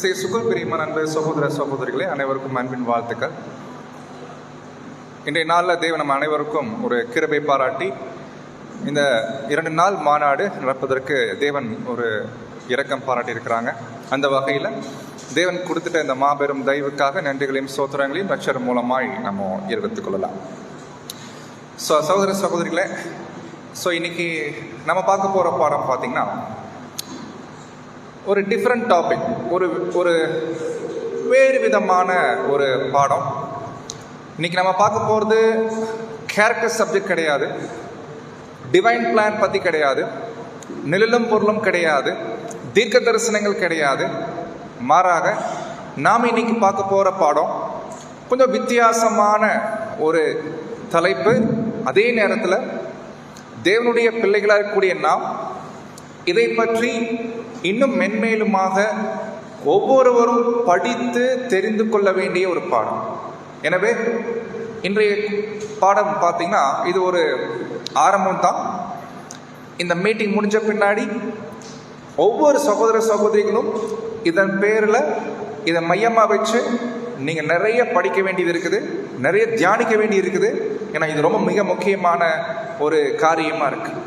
கிறிஸ்தேசுக்குள் பிரியமான அன்பு சகோதர சகோதரிகளே, அனைவருக்கும் அன்பின் வாழ்த்துக்கள். இன்றைய நாளில் தேவன் நம்ம அனைவருக்கும் ஒரு கிருபை பாராட்டி இந்த 2 நாள் மாநாடு நடப்பதற்கு தேவன் ஒரு இரக்கம் பாராட்டி இருக்கிறாங்க. அந்த வகையில் தேவன் கொடுத்துட்ட இந்த மாபெரும் தயவுக்காக நன்றிகளையும் சோத்திரங்களையும் ரட்சர் மூலமாய் நம்ம எடுத்துக் கொள்ளலாம். சகோதர சகோதரிகளே, இன்னைக்கு நம்ம பார்க்க போகிற பாடம் பார்த்தீங்கன்னா ஒரு டிஃப்ரெண்ட் டாபிக், ஒரு வேறு விதமான ஒரு பாடம். இன்னைக்கு நம்ம பார்க்க போகிறது கேரக்டர் சப்ஜெக்ட் கிடையாது, டிவைன் பிளான் பற்றி கிடையாது, நிழலும் பொருளும் கிடையாது, தீர்க்க தரிசனங்கள் கிடையாது. மாறாக நாம் இன்னைக்கு பார்க்க போகிற பாடம் கொஞ்சம் வித்தியாசமான ஒரு தலைப்பு. அதே நேரத்தில் தேவனுடைய பிள்ளைகளாக இருக்கக்கூடிய நாம் இதை பற்றி இன்னும் மென்மேலுமாக ஒவ்வொருவரும் படித்து தெரிந்து கொள்ள வேண்டிய ஒரு பாடம். எனவே இன்றைய பாடம் பார்த்தீங்கன்னா இது ஒரு ஆரம்பம் தான். இந்த மீட்டிங் முடிஞ்ச பின்னாடி ஒவ்வொரு சகோதர சகோதரிகளும் இதன் பேரில் இதை மையமாக வச்சு நீங்கள் நிறைய படிக்க வேண்டியது இருக்குது, நிறைய தியானிக்க வேண்டியது இருக்குது. ஏன்னா இது ரொம்ப மிக முக்கியமான ஒரு காரியமாக இருக்குது.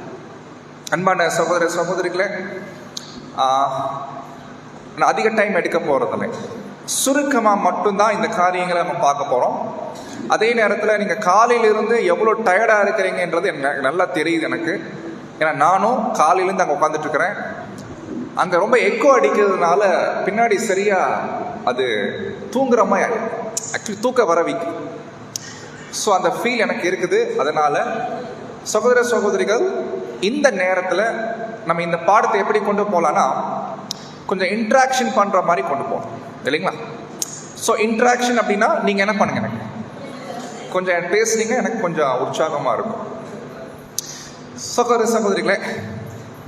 அன்பான சகோதர சகோதரிகளே, நான் அதிக டைம் எடுக்க போகிறதில்லை, சுருக்கமாக மட்டும்தான் இந்த காரியங்களை நம்ம பார்க்க போகிறோம். அதே நேரத்தில் நீங்கள் காலையிலிருந்து எவ்வளோ டயர்டாக இருக்கிறீங்கன்றது எனக்கு நல்லா தெரியுது எனக்கு. ஏன்னா நானும் காலையிலேருந்து அங்கே உட்காந்துட்ருக்கிறேன். அங்கே ரொம்ப எக்கோ அடிக்கிறதுனால பின்னாடி சரியாக அது தூங்குற மாதிரி ஆக்சுவலி தூக்க வரவிக்கு. அந்த ஃபீல் எனக்கு இருக்குது. அதனால் சகோதர சகோதரிகள், இந்த நேரத்தில் நம்ம இந்த பாடத்தை எப்படி கொண்டு போகலான்னா கொஞ்சம் இன்ட்ராக்ஷன் பண்ணுற மாதிரி கொண்டு போகணும், இல்லைங்களா? இன்ட்ராக்ஷன் அப்படின்னா நீங்கள் என்ன பண்ணுங்க, எனக்கு கொஞ்சம் பேசுனீங்க, எனக்கு கொஞ்சம் உற்சாகமாக இருக்கும். சகோதர சகோதரிகளே,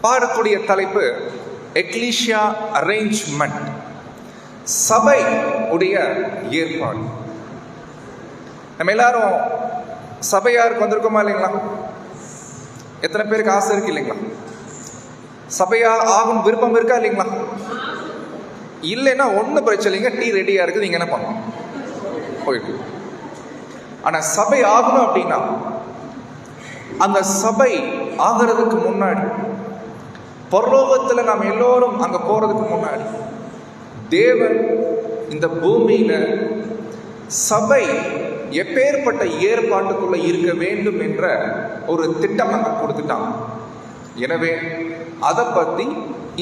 பாடக்கூடிய தலைப்பு எக்லீசியா அரேஞ்ச்மெண்ட், சபை உடைய ஏற்பாடு. நம்ம எல்லாரும் சபையாருக்கு வந்திருக்கோமா இல்லைங்களா? எத்தனை பேருக்கு ஆசை இருக்கு இல்லைங்களா? சபையா ஆகும் விருப்பம் இருக்கா இல்லைங்களா? இல்லைன்னா ஒன்றும் பிரச்சனை இல்லைங்க, டீ ரெடியாக இருக்குது, நீங்கள் என்ன பண்ணலாம், போயிட்டு. ஆனால் சபை ஆகணும் அப்படின்னா அந்த சபை ஆகிறதுக்கு முன்னாடி, பரலோகத்தில் நாம் எல்லோரும் அங்கே போகிறதுக்கு முன்னாடி தேவன் இந்த பூமியில் சபை எப்பேற்பட்ட ஏற்பாட்டுக்குள்ள இருக்க வேண்டும் என்ற ஒரு திட்டம் நம்ம கொடுத்துட்டான். எனவே அதை பற்றி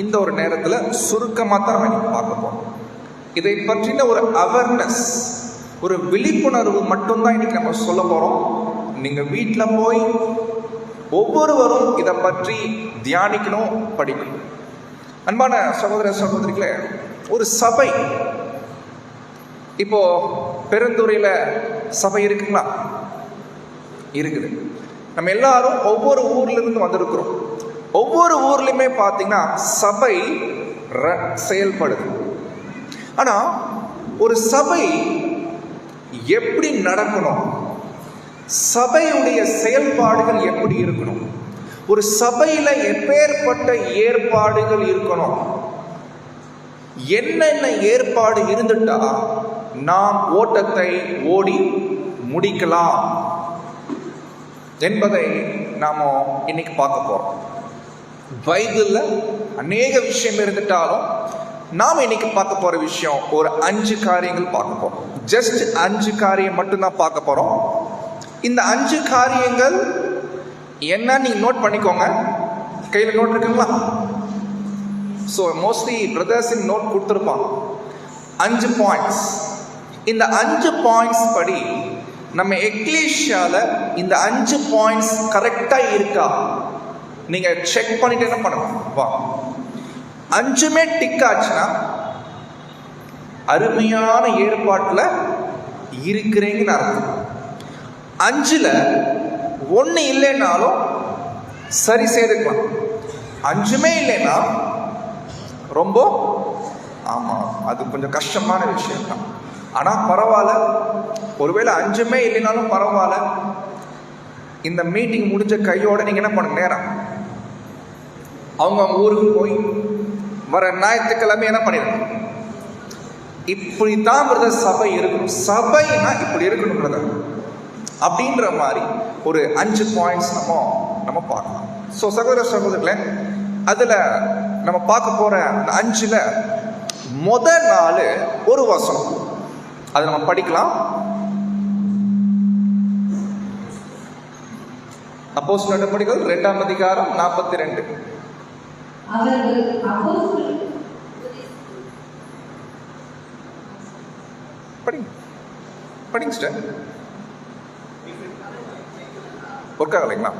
இந்த ஒரு நேரத்தில் சுருக்கமாக தான் நம்ம பார்க்க போறோம். இதை பற்றின ஒரு அவேர்னஸ், ஒரு விழிப்புணர்வு மட்டும்தான் இன்னைக்கு நம்ம சொல்ல போறோம். நீங்க வீட்டில் போய் ஒவ்வொருவரும் இதை பற்றி தியானிக்கணும், படிக்கணும். அன்பான சகோதர சகோதரிகளே, ஒரு சபை, இப்போ பெருந்துறையில் சபை இருக்குங்களா? இருக்குது. நம்ம எல்லாரும் ஒவ்வொரு ஊர்ல இருந்து வந்திருக்கிறோம். ஒவ்வொரு ஊர்லயுமே பார்த்தீங்கன்னா சபை செயல்படுது. ஆனா ஒரு சபை எப்படி நடக்கணும், சபையுடைய செயல்பாடுகள் எப்படி இருக்கணும், ஒரு சபையில எப்பேற்பட்ட ஏற்பாடுகள் இருக்கணும், என்னென்ன ஏற்பாடு இருந்துட்டா நாம் ஓட்டத்தை ஓடி முடிக்கலாம் என்பதை நாம இன்னைக்கு பார்க்க போறோம். பைபிள்ல அநேக விஷயம் இருந்துட்டாலும் நாம் இன்னைக்கு பார்க்க போற விஷயம் ஒரு 5 காரியங்கள் பார்க்க போறோம். ஜஸ்ட் 5 காரியம் மட்டும்தான் பார்க்க போறோம். இந்த 5 காரியங்கள் என்ன நீங்க நோட் பண்ணிக்கோங்க. கையில் நோட் இருக்குங்களா? மோஸ்ட்லி பிரதர்ஸ் நோட் கொடுத்துருப்பான் 5 பாயிண்ட்ஸ். இந்த 5 பாயிண்ட்ஸ் படி நம்ம எக்லீசியால இந்த 5 பாயிண்ட்ஸ் கரெக்டா இருக்கா நீங்க செக் பண்ணிட்டு என்ன பண்ணணும். வா, 5மே டிக் ஆச்சுன்னா அருமையான ஏற்பாட்டுல இருக்கிறீங்கன்னு அர்த்தம். 5ல் 1 இல்லைன்னாலும் சரி செய்துக்கலாம். 5மே இல்லைன்னா ரொம்ப அது கொஞ்சம் கஷ்டமான விஷயம் தான். ஆனால் பரவாயில்ல, ஒருவேளை 5மே இல்லைனாலும் பரவாயில்ல. இந்த மீட்டிங் முடிஞ்ச கையோட நீங்கள் என்ன பண்ணுங்க, நேரம் அவங்க ஊருக்கு போய் வர ஞாயிற்றுக்கிழமை என்ன பண்ணிடுங்க, இப்படித்தான் பிரதர் சபை இருக்கணும், சபைனா இப்படி இருக்கணும் பிரதர் அப்படின்ற மாதிரி ஒரு 5 பாயிண்ட்ஸ் நம்ம பார்க்கலாம். ஸோ சகோதர சகோதரர்களே, அதில் நம்ம பார்க்க போகிற அந்த 5ல் முதல் 4 ஒரு வசனம், அதை நம்ம படிக்கலாம். அப்போஸ்தலர் நடபடிகள் 2ஆம் அதிகாரம் 42. படிங்க ஒர்க்காகலைங்களா?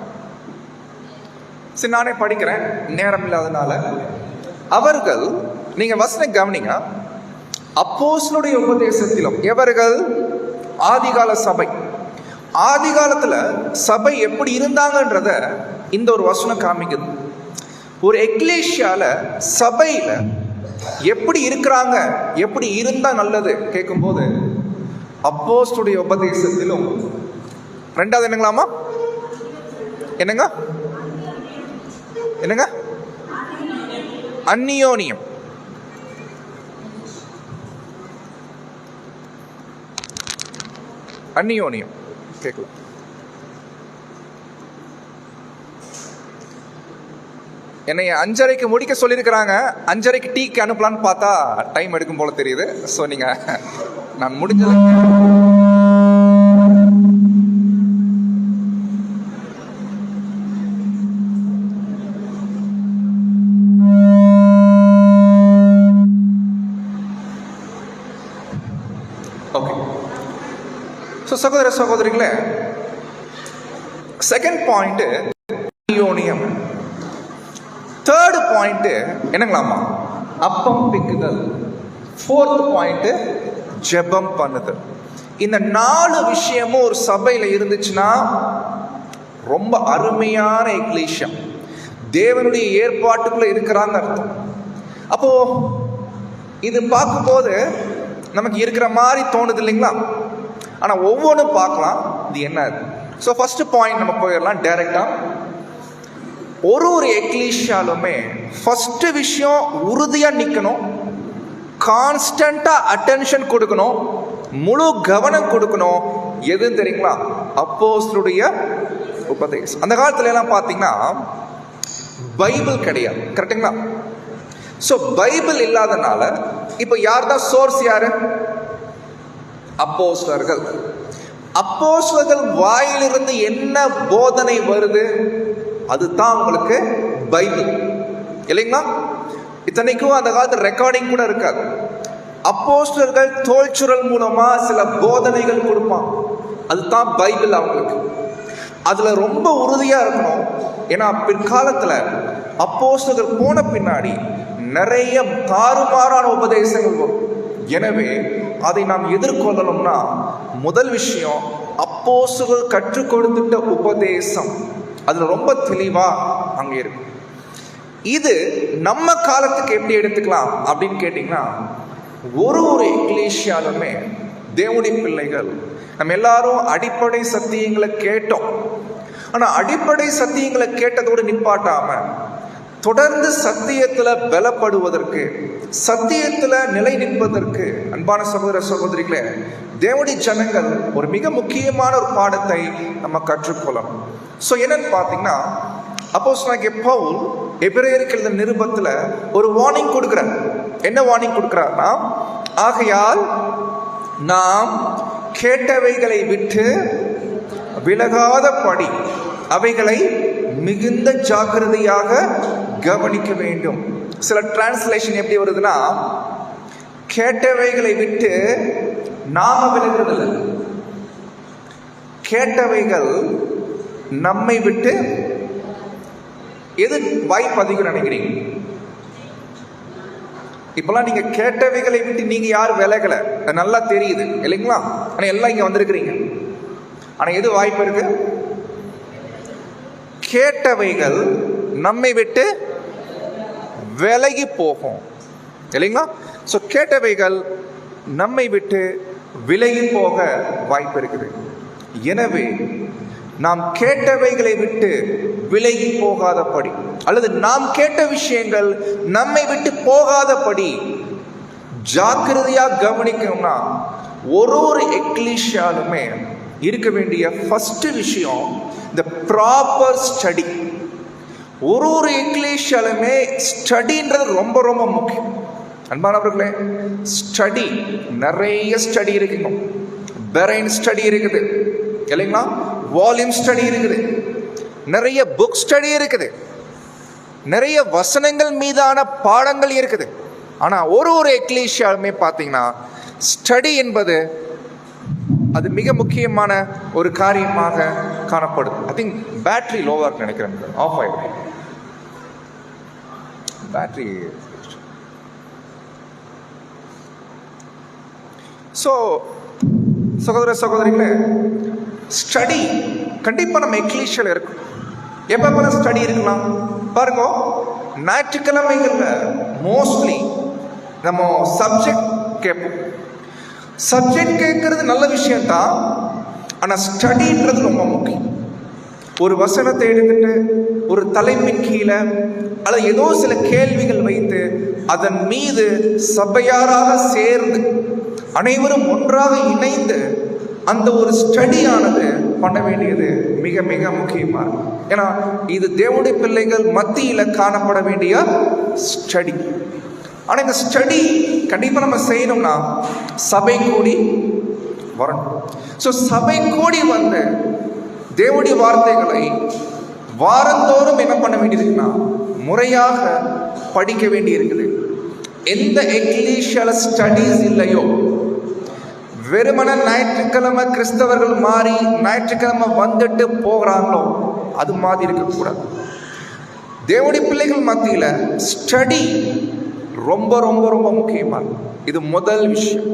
சரி, நானே படிக்கிறேன், நேரம் இல்லாதனால. அவர்கள், நீங்க வசனம் கவனிங்க, அப்போஸ்தலருடைய உபதேசத்திலும். எவர்கள்? ஆதிகால சபை. ஆதி காலத்துல சபை எப்படி இருந்தாங்கன்றத இந்த ஒரு வசனம் காமிக்குது. ஒரு எக்லேசியால, சபையில எப்படி இருக்கிறாங்க, எப்படி இருந்தா நல்லது கேட்கும்போது அப்போஸ்தலருடைய உபதேசத்திலும். 2வது என்னங்களாமா? என்னங்க? அந்நியோனியம். அந்நியோனியம் கேட்கலாம். என்னை 5:30க்கு முடிக்க சொல்லியிருக்கிறாங்க. 5:30க்கு டீக்கு அனுப்பலான்னு பார்த்தா டைம் எடுக்கும் போல தெரியுது. ஸோ நீங்க, நான் முடிஞ்சது. ஓகே. ஸோ சகோதர சகோதரிகளே, செகண்ட் பாயிண்ட் அந்நியோனியம். 3rd பாயிண்ட் என்னங்களாமா? அப்பம் பிக்குதல். 4th பாயிண்ட் ஜெபம் பண்ணுதல். இந்த 4 விஷயமும் ஒரு சபையில இருந்துச்சுன்னா ரொம்ப அருமையான எக்லீசியா, தேவனுடைய ஏற்பாட்டுக்குள்ள இருக்கிறாங்க அர்த்தம். அப்போ இது பார்க்கும்போது நமக்கு இருக்கிற மாதிரி தோணுது இல்லைங்களா? ஆனா ஒவ்வொன்றும் பார்க்கலாம் இது என்ன. ஸோ ஃபர்ஸ்ட் பாயிண்ட் நம்ம போயிடலாம் டைரக்டா. ஒரு எக்லீசியாலுமே ஃபர்ஸ்ட் விஷயம் உறுதியா நிக்கணும், கான்ஸ்டன்டா அட்டென்ஷன் கொடுக்கணும், முழு கவனம் கொடுக்கணும். எது தெரியுங்களா? அப்போஸ்தலருடைய உபதேசம். அந்த காலத்துல எல்லாம் பாத்தீங்கன்னா பைபிள் கிடையாது, கரெக்டுங்களா? ஸோ பைபிள் இல்லாதனால இப்போ யார் தான் சோர்ஸ்? யாரு? அப்போஸ்தலர்கள். அப்போஸ்தலர்கள் வாயிலிருந்து என்ன போதனை வருது, அதுதான் உங்களுக்கு பைபிள் இல்லைங்களா? இத்தனைக்கும் அந்த காலத்து ரெக்கார்டிங் கூட இருக்காது. அப்போஸ்தலர்கள் தோல்சுரல் மூலமா சில போதனைகள் கொடுப்பாங்க, அதுதான் பைபிள் அவங்களுக்கு. அதுல ரொம்ப உறுதியா இருக்கணும். ஏன்னா பிற்காலத்துல அப்போஸ்தலர்கள் போன பின்னாடி நிறைய தாறுமாறான உபதேசங்கள் வரும். எனவே அதை நாம் எதிர்கொள்ளணும்னா முதல் விஷயம் அப்போஸ்தலர்கள் கற்றுக் கொடுத்துட்ட உபதேசம், அதுல ரொம்ப தெளிவா அங்க இருக்கு. இது நம்ம காலத்துக்கு எப்படி எடுத்துக்கலாம் அப்படின்னு கேட்டீங்கன்னா, ஒரு எக்லீசியாலுமே தேவனுடைய பிள்ளைகள் நம்ம எல்லாரும் அடிப்படை சத்தியங்களை கேட்டோம். ஆனா அடிப்படை சத்தியங்களை கேட்டதோடு நிப்பாட்டாம தொடர்ந்து சத்தியத்துல பலப்படுவதற்கு, சத்தியத்துல நிலை நிற்பதற்கு, அன்பான சகோதர சகோதரிகளே, தேவனுடைய ஜனங்கள் ஒரு மிக முக்கியமான ஒரு பாடத்தை நம்ம கற்றுக்கொள்ளணும். ஸோ என்னன்னு பார்த்தீங்கன்னா, அப்போஸ்தலனாகிய பவுல் எபிரேயருக்கு எழுதின நிருபத்துல ஒரு வார்னிங் கொடுக்கிறார். என்ன வார்னிங் கொடுக்கிறார்னா, ஆகையால் நாம் கேட்டவைகளை விட்டு விலகாதபடி அவைகளை மிகுந்த ஜாக்கிரதையாக கவனிக்க வேண்டும். சில டிரான்ஸ்லேஷன் எப்படி வருதுன்னா, கேட்டவைகளை விட்டு நாம விலகுறதில்லை, கேட்டவைகள் நம்மை விட்டு எது வாய்ப்பு அதிகம் நினைக்கிறீங்க? இப்பெல்லாம் நீங்க கேட்டவைகளை விட்டு நீங்க யாரும் விலகல, நல்லா தெரியுது இல்லைங்களா? ஆனா எல்லாம் இங்க வந்திருக்கிறீங்க. ஆனா எது வாய்ப்பு இருக்கு? கேட்டவைகள் நம்மை விட்டு விலகி போகும் இல்லைங்களா? ஸோ கேட்டவைகள் நம்மை விட்டு விலகி போக வாய்ப்பு இருக்குது. எனவே நாம் கேட்டவைகளை விட்டு விலகி போகாதபடி, அல்லது நாம் கேட்ட விஷயங்கள் நம்மை விட்டு போகாதபடி ஜாக்கிரதையா கவனிக்கணும்னா ஒரு எக்லீஷியாலுமே இருக்க வேண்டிய ஃபர்ஸ்ட் விஷயம் இந்த ப்ராப்பர் ஸ்டடி. ஒரு எக்லீஷியாலுமே ஸ்டடின்றது ரொம்ப ரொம்ப முக்கியம். அன்பானவர்களே, ஸ்டடி நிறைய ஸ்டடி இருக்குங்க. பெரைன் ஸ்டடி இருக்குது இல்லைங்களா, வால்யூம் ஸ்டடி இருக்குது, நிறைய புக் ஸ்டடி இருக்குது, நிறைய வசனங்கள் மீதான பாடங்கள் இருக்குது. ஆனால் ஒரு எக்லீஷியாலுமே பார்த்தீங்கன்னா ஸ்டடி என்பது அது மிக முக்கியமான ஒரு காரியமாக காணப்படுது. ஐ திங்க் பேட்டரி லோவாக இருக்கு நினைக்கிறேன். ஆஃப் ஆயிடும் பேட்டரி. ஸோ சகோதர சகோதரிகளே, ஸ்டடி கண்டிப்பாக நம்ம எக்லீஷியால இருக்கும். எப்போ ஸ்டடி இருக்கலாம் பாருங்க. ஞாயிற்றுக்கிழமைகளில் மோஸ்ட்லி நம்ம சப்ஜெக்ட் கேட்போம். சப்ஜெக்ட் கேட்கறது நல்ல விஷயம்தான், ஆனால் ஸ்டடின்றது ரொம்ப முக்கியம். ஒரு வசனத்தை எடுத்துட்டு ஒரு தலைப்பின் கீழே அல்லது ஏதோ சில கேள்விகள் வைத்து அதன் மீது சபையாராக சேர்ந்து அனைவரும் ஒன்றாக இணைந்து அந்த ஒரு ஸ்டடியானது பண்ண வேண்டியது மிக மிக முக்கியமாக இருக்கும். ஏன்னா இது தேவனுடைய பிள்ளைகள் மத்தியில் காணப்பட வேண்டிய ஸ்டடி. ஆனால் இந்த ஸ்டடி கண்டிப்பாக நம்ம செய்யணும்னா சபை கூடி வரணும். ஸோ சபை கூடி வந்து தேவனுடைய வார்த்தைகளை வாரந்தோறும் என்ன பண்ண வேண்டியிருக்குன்னா முறையாக படிக்க வேண்டி இருக்குது. எந்த எக்லீஷியல் ஸ்டடீஸ் இல்லையோ, வெறுமன ஞாயிற்றுக்கிழமை கிறிஸ்தவர்கள் மாறி ஞாயிற்றுக்கிழமை வந்துட்டு போகிறாங்களோ அது மாதிரி இருக்கக்கூடாது. தேவனுடைய பிள்ளைகள் மத்தியில் ஸ்டடி ரொம்ப ரொம்ப ரொம்ப முக்கியமான இது முதல் விஷயம்.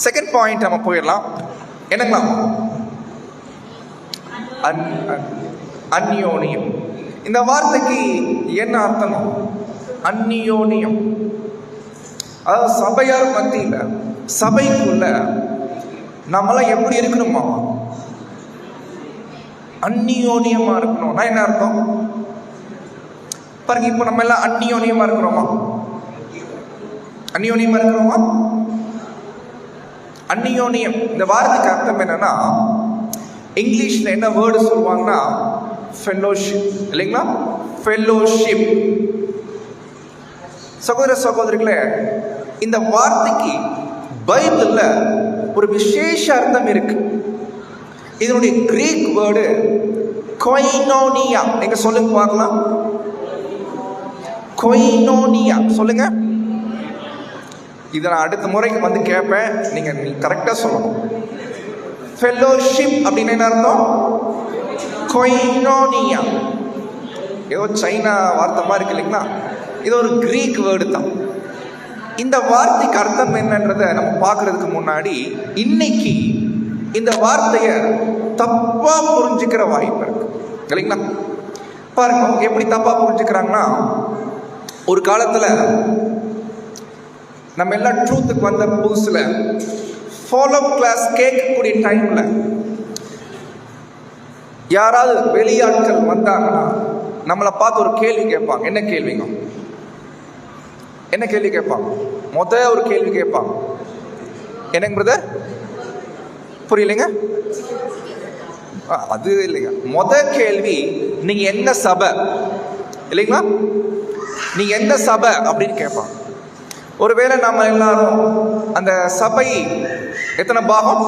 செகண்ட் பாயிண்ட் நம்ம போயிடலாம். என்னங்களா? அந்யோனியம். இந்த வார்த்தைக்கு என்ன அர்த்தம்? அந்யோனியம் அதாவது சபையார் மத்தியில் சபைக்குள்ள நம்மளாம் எப்படி இருக்கணுமா? அந்யோனியமா இருக்கணும். என்ன அர்த்தம் பாருங்க. இப்போ நம்ம எல்லாம் அந்யோனியமா இருக்கிறோமா? அந்யோனியமா இருக்கிறோமா? அந்யோனியம் இந்த வார்த்தைக்கு அர்த்தம் என்னன்னா, இங்கிலீஷ்ல என்ன வேர்டு சொல்லுவாங்கன்னா ஃபெல்லோஷிப், இல்லைங்களா? ஃபெல்லோஷிப். சகோதர சகோதரிகளே, இந்த வார்த்தைக்கு பைபிள்ல ஒரு விசேஷ அர்த்தம் இருக்கு. இதனுடைய கிரீக் வேர்டு கொய்னோனியா. நீங்க சொல்லுங்க பார்க்கலாம். கொய்னோனியா சொல்லுங்க. இதை நான் அடுத்த முறைக்கு வந்து கேட்பேன், நீங்க கரெக்டா சொல்லணும். ஃபெல்லோஷிப் அப்படின்னு என்ன அர்த்தம்? கொய்னோனியா. ஏதோ சைனா வார்த்தை மாதிரி இருக்கு இல்லைங்களா? இது ஒரு கிரீக் வேர்டு தான். இந்த வார்த்தைக்கு அர்த்தம் என்னன்றதை நம்ம பார்க்கறதுக்கு முன்னாடி இன்னைக்கு இந்த வார்த்தையை தப்பா புரிஞ்சுக்கிற வாய்ப்பு இருக்கு இல்லைங்களா? பாருங்க எப்படி தப்பா புரிஞ்சுக்கிறாங்கன்னா, ஒரு காலத்துல நம்ம எல்லாம் ட்ரூத்துக்கு வந்த புதுசுல ஃபாலோ கிளாஸ் கேட்கக்கூடிய டைம்ல யாராவது வெளியாட்கள் வந்தாங்கன்னா நம்மளை பார்த்து ஒரு கேள்வி கேட்பாங்க. என்ன கேள்விங்க? என்ன கேள்வி கேட்பாங்க? ஒரு கேள்வி கேட்பாங்க. என்னங்க பிரதர்? புரியலைங்க? அது இல்லைங்க. கேள்வி, நீங்க என்ன சபை இல்லைங்களா? நீங்க எந்த சபை அப்படின்னு கேட்பாங்க. ஒருவேளை நம்ம எல்லாரும் அந்த சபை எத்தனை பாகம்?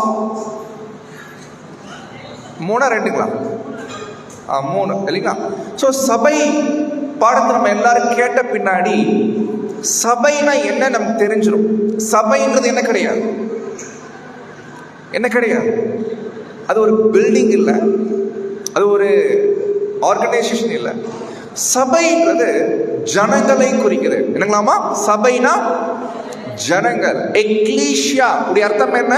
3 2ங்களா? 3 இல்லைங்களா? ஸோ சபை பாடத்தை நம்ம எல்லாரும் கேட்ட பின்னாடி சபைனா என்ன நமக்கு தெரிஞ்சிடும். சபைன்றது என்ன கிடையாது, என்ன கிடையாது. அது ஒரு பில்டிங் இல்லை, அது ஒரு ஆர்கனைசேஷன் இல்லை. சபைன்றது ஜனங்களை குறிக்குது. என்னங்களாமா? சபைனா ஜனங்கள். எக்லீஷியா உடைய அர்த்தம் என்ன?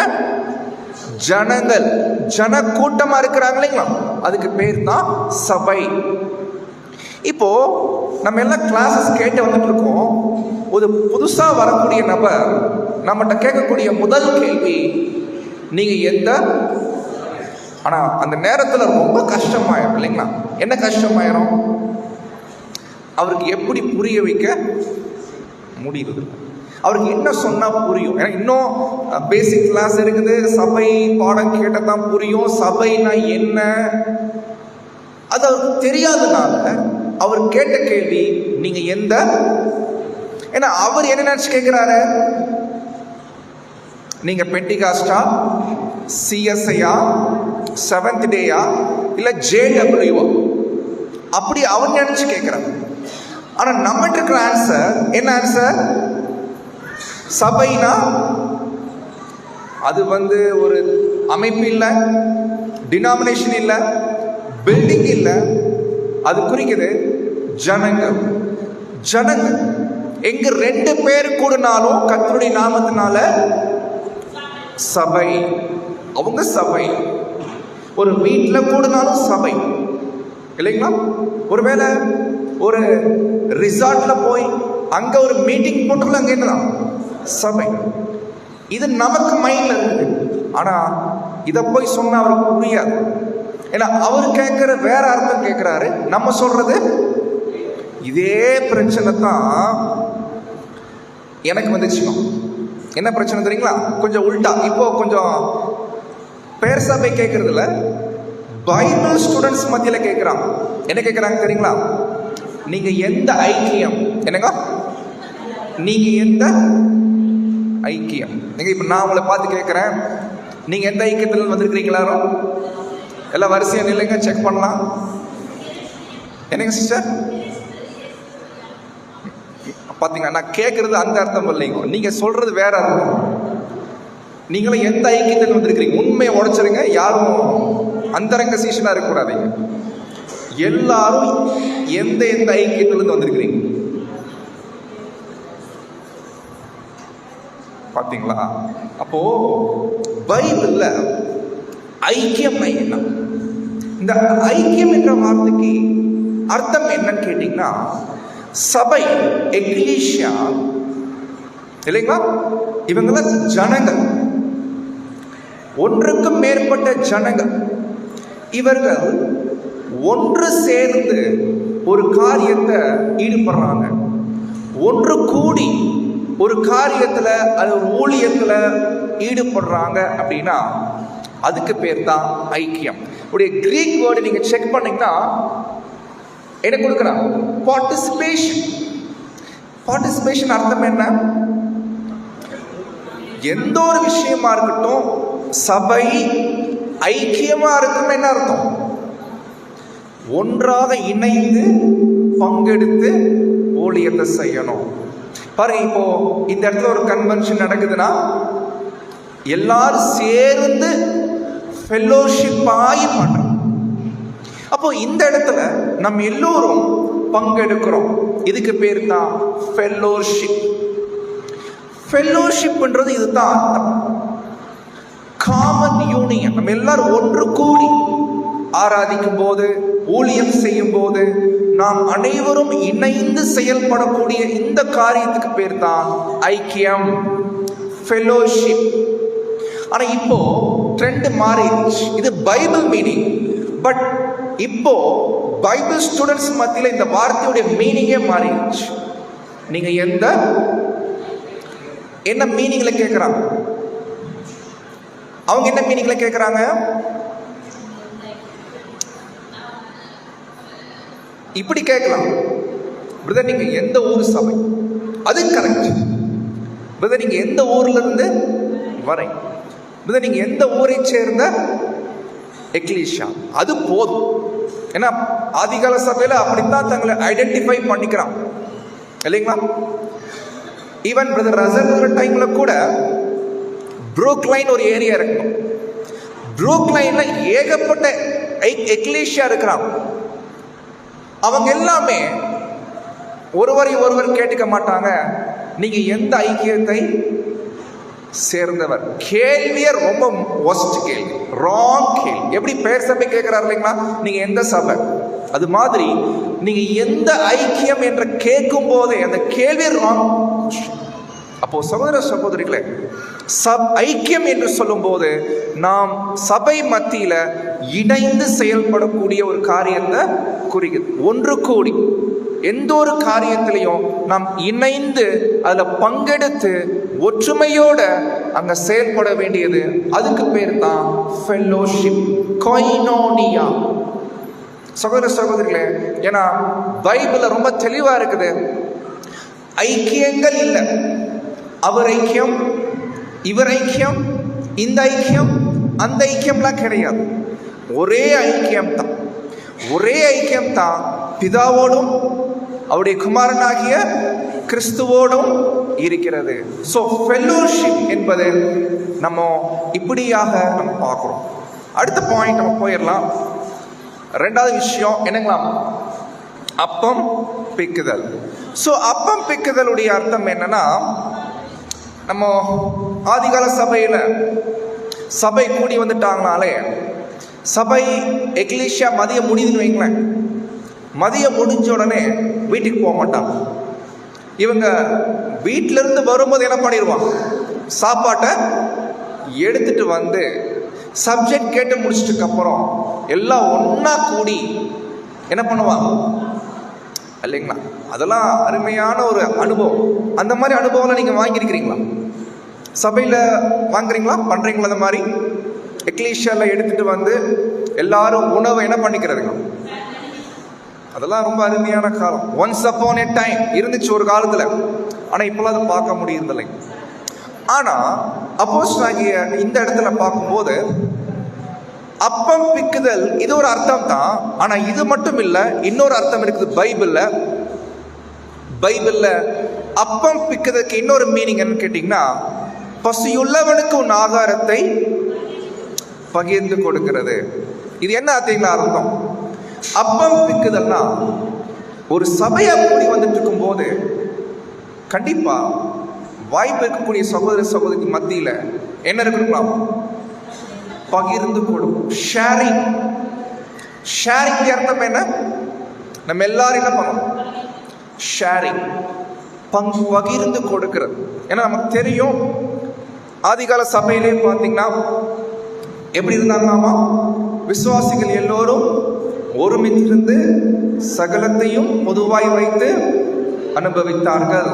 ஜனங்கள். ஜன கூட்டமா இருக்கிறாங்க இல்லைங்களா? அதுக்கு பேர் தான் சபை. இப்போ நம்ம எல்லாம் கிளாஸஸ் கேட்டு வந்துட்டு இருக்கோம். ஒரு புதுசா வரக்கூடிய நபர் நம்மகிட்ட கேட்கக்கூடிய முதல் கேள்வி, நீங்க எந்த? ஆனா அந்த நேரத்துல ரொம்ப கஷ்டமாயிரும் இல்லைங்களா? என்ன கஷ்டமாயிரும்? அவருக்கு எப்படி புரிய வைக்க முடியுது? அவருக்கு என்ன சொன்னா புரியும். ஏன்னா இன்னும் பேசிக் கிளாஸ் இருக்குது, சபை பாடம் கேட்டதான் புரியும். சபைனா என்ன அது அவருக்கு தெரியாதனால அவர் கேட்ட கேள்வி நீங்க எந்த, ஏன்னா அவர் என்ன நினைச்சு கேட்கிறாரு, நீங்க பெண்டிகாஸ்டா, சிஎஸ்ஐயா, செவன்த் டேயா, இல்ல ஜேடபிள்யூவா, அப்படி அவர் நினைச்சு கேட்கிறார். ஆனா நம்மகிட்ட இருக்கிற ஆன்சர் என்ன ஆன்சர்? சபைனா அது ஒரு அமைப்பு இல்ல, டினாமினேஷன் இல்ல, பில்டிங் இல்ல, அது குறிக்குது ஜனங்கள். ஜனங்கள் எங்க 2 பேர் கூடினாலும் கர்த்தருடைய நாமத்தினால சபை. அவங்க சபை. ஒரு வீட்டுல கூடினாலும் சபை இல்லைங்களா? ஒருவேளை ஒரு ரிசார்ட்ல போய் அங்க ஒரு மீட்டிங் போட்டு அங்க என்னதான் சபை. இது நமக்கு மைண்ட்ல இருக்கு, ஆனா இத போய் சொன்னா அவருக்கு புரியாது. ஏன்னா அவர் கேட்கிற வேற அர்த்தம் கேட்கிறாரு, நம்ம சொல்றது இதே பிரச்சனை தான் எனக்கு வந்துச்சு. என்ன பிரச்சனை தெரியுங்களா? கொஞ்சம் உல்டா. இப்போ கொஞ்சம் பேர் சபை கேட்கறதுல பைபிள் ஸ்டூடெண்ட்ஸ் மத்தியில கேட்கிறாங்க. என்ன கேட்கிறாங்க தெரியுங்களா? நீங்க எந்த ஐக்கியம்? என்னங்க நீங்க எந்த ஐக்கியம்? நீங்க இப்ப நான் உங்களை பார்த்து கேட்கிறேன், நீங்க எந்த ஐக்கியத்துல வந்திருக்கிறீங்களா? எல்லாம் வரிசையா நிலைங்க, செக் பண்ணலாம். என்னங்க சிஸ்டர் பாத்தீங்கன்னா நான் கேட்கறது அந்த அர்த்தம் இல்லைங்க, நீங்க சொல்றது வேற அர்த்தம். நீங்களும் எந்த ஐக்கியத்தில் வந்திருக்கிறீங்க? உண்மையை உடைச்சிருங்க, யாரும் அந்தரங்க சீஷனா இருக்கக்கூடாதீங்க. எல்லாரும் எந்த எந்த ஐக்கியத்திலிருந்து வந்திருக்கிறீங்க பாத்தீங்களா? அப்போ பைபிள்ல ஐக்கியம் என்ன? இந்த ஐக்கியம் என்ற வார்த்தைக்கு அர்த்தம் என்னன்னு கேட்டீங்கன்னா, சபை, எக்லீசியா இல்லைங்களா? இவங்கள ஜனங்கள், ஒன்றுக்கும் மேற்பட்ட ஜனங்கள். இவர்கள் ஒன்று சேர்ந்து ஒரு காரியத்தை ஈடுபடுறாங்க. ஒன்று கூடி ஒரு காரியத்துல அது ஒரு ஊழியத்துல ஈடுபடுறாங்க அப்படின்னா அதுக்கு பேர் தான் ஐக்கியம். உடைய கிரீக் வேர்டு நீங்க செக் பண்ணீங்கன்னா என்ன கொடுக்குறாங்க? பார்ட்டிசிபேஷன். பார்ட்டிசிபேஷன் அர்த்தம் என்ன? எந்த ஒரு விஷயமா இருக்கட்டும், சபை ஐக்கியமா இருக்கணும். என்ன அர்த்தம்? ஒன்றாக இணைந்து பங்கெடுத்து ஊழியத்தை செய்யணும். பாருங்க, இப்போ இந்த இடத்துல ஒரு கன்வென்ஷன் நடக்குதுன்னா எல்லாரும் சேர்ந்து ஃபெல்லோஷிப் ஆகி பண்றோம். அப்போ இந்த இடத்துல நம்ம எல்லோரும் பங்கெடுக்கிறோம். இதுக்கு பேர் தான் ஃபெல்லோஷிப். ஃபெல்லோஷிப்ன்றது இதுதான் அர்த்தம். Common union. நம்ம எல்லாரும் ஒன்று கூடி ஆராதிக்கும் போது, ஊழியம் செய்யும் போது நாம் அனைவரும் இணைந்து செயல்படக்கூடிய இந்த காரியத்துக்கு பேர் தான் ஐக்கியம், ஃபெல்லோஷிப். ஆனா இப்போ ட்ரெண்ட் மாறிடுச்சு. இது பைபிள் மீனிங். பட் இப்போ பைபிள் ஸ்டூடெண்ட்ஸ் மத்தியில இந்த வார்த்தையுடைய மீனிங்கே மாறிடுச்சு. நீங்க என்ன மீனிங்ல கேட்கிறாங்க? அவங்க என்ன மீனிங்ல கேட்கிறாங்க? இப்படி கேட்கலாம், பிரதர் நீங்க எந்த ஊர் சபை? அது கரெக்ட். பிரதர் நீங்க எந்த ஊர்ல இருந்து வரீங்க? பிரதர் நீங்க எந்த ஊரை சேர்ந்த எக்லீஷா? அது போதும். ஏன்னா ஆதிகால சபையில அப்படித்தான் தங்களை ஐடென்டிஃபை பண்ணிக்கிறான் இல்லைங்களா? ஈவன் பிரதர் ரசல் டைம்ல கூட ப்ரூக்லைன் ஒரு ஏரியா இருக்கணும். ப்ரூக்லைன்ல ஏகப்பட்ட எக்லீஷியா இருக்கிறான். அவங்க எல்லாமே ஒருவரை ஒருவர் கேட்டுக்க மாட்டாங்க, நீங்க எந்த ஐக்கியத்தை சேர்ந்தவர். கேள்விய ரொம்ப ஒஸ்ட் கேள்வி, ராங் கேள்வி. எப்படி பேர் சபை கேட்கிறார் இல்லைங்களா, நீங்க எந்த சபை? அது மாதிரி நீங்க எந்த ஐக்கியம் என்ற கேட்கும் போதே அந்த கேள்வி ராங். அப்போ சகோதர சகோதரிகளே, ஐக்கியம் என்று சொல்லும் போது நாம் சபை மத்தியில இணைந்து செயல்படக்கூடிய ஒரு காரியத்தை குறிக்குது. ஒன்று கூடி எந்த ஒரு காரியத்திலையும் நாம் இணைந்து அதுல பங்கெடுத்து ஒற்றுமையோட அங்க செயல்பட வேண்டியது. அதுக்கு பேர் தான் ஃபெல்லோஷிப், கொய்னோனியா. சகோதர சகோதரிகளே, ஏன்னா பைபிள்ல ரொம்ப தெளிவா இருக்குது, ஐக்கியங்கள் இல்லை. அவர் ஐக்கியம், இவர் ஐக்கியம், இந்த ஐக்கியம், அந்த ஐக்கியம்லாம் கிடையாது. ஒரே ஐக்கியம் தான், ஒரே ஐக்கியம் தான் பிதாவோடும் அவருடைய குமாரனாகிய கிறிஸ்துவோடும் இருக்கிறது. ஸோ ஃபெல்லோஷிப் என்பது நம்ம இப்படியாக நம்ம பார்க்குறோம். அடுத்த பாயிண்ட் நம்ம போயிடலாம். ரெண்டாவது விஷயம் என்னங்களா? அப்பம் பிக்குதல். ஸோ அப்பம் பிக்குதலுடைய அர்த்தம் என்னன்னா, நம்ம ஆதிகால சபையில சபை கூடி வந்துட்டாங்கனாலே, சபை எக்லீஷியா மதியம் முடியுதுன்னு வைங்களேன், மதியம் முடிஞ்ச உடனே வீட்டுக்கு போக மாட்டாங்க. இவங்க வீட்டில இருந்து வரும்போது என்ன பண்ணிடுவாங்க, சாப்பாட்டை எடுத்துட்டு வந்து சப்ஜெக்ட் கேட்டு முடிச்சிட்டுக்கு அப்புறம் எல்லாம் ஒன்னா கூடி என்ன பண்ணுவாங்க இல்லைங்களா? அதெல்லாம் அருமையான ஒரு அனுபவம். அந்த மாதிரி அனுபவம்லாம் நீங்க வாங்கியிருக்கிறீங்களா? சபையில வாங்குறீங்களா, பண்றீங்களா? அந்த மாதிரி எக்லீஷியால எடுத்துட்டு வந்து எல்லாரும் உணவை என்ன பண்ணிக்கிறதுங்க, அதெல்லாம் ரொம்ப அருமையான காலம். ஒன்ஸ் அப்பான் எ டைம் இருந்துச்சு ஒரு காலத்துல, ஆனா இப்பெல்லாம் அதை பார்க்க முடியறதில்லை. ஆனா அப்போஸ்தலனாகிய இந்த இடத்துல பார்க்கும்போது அப்பம் பிக்குதல் இது ஒரு அர்த்தம் தான். ஆனா இது மட்டும் இல்ல, இன்னொரு அர்த்தம் இருக்குது பைபிள்ல அப்பம் பிக்குதலுக்கு இன்னொரு மீனிங் என்னன்னு கேட்டீங்கன்னா, பசியுள்ளவனுக்கு உன் ஆகாரத்தை பகிர்ந்து கொடுக்கிறது. இது என்ன அர்த்தம்? அப்பம் பிக்குதல்னா, ஒரு சபையா கூடி வந்துட்டு இருக்கும் போது கண்டிப்பா வாய்ப்பு இருக்கக்கூடிய சகோதர சகோதரி மத்தியில என்ன இருக்கணும், பகிர்ந்து கொடுக்கும். ஷேரிங். அர்த்தம் என்ன? நம்ம எல்லாரும் என்ன பண்ணணும்? ஷேரிங், பகிர்ந்து கொடுக்கிறது. ஏன்னா நமக்கு தெரியும், ஆதிகால சபையிலே பார்த்தீங்கன்னா எப்படி இருந்தாங்களாமா, விசுவாசிகள் எல்லோரும் ஒருமித்திருந்து சகலத்தையும் பொதுவாய் வைத்து அனுபவித்தார்கள்.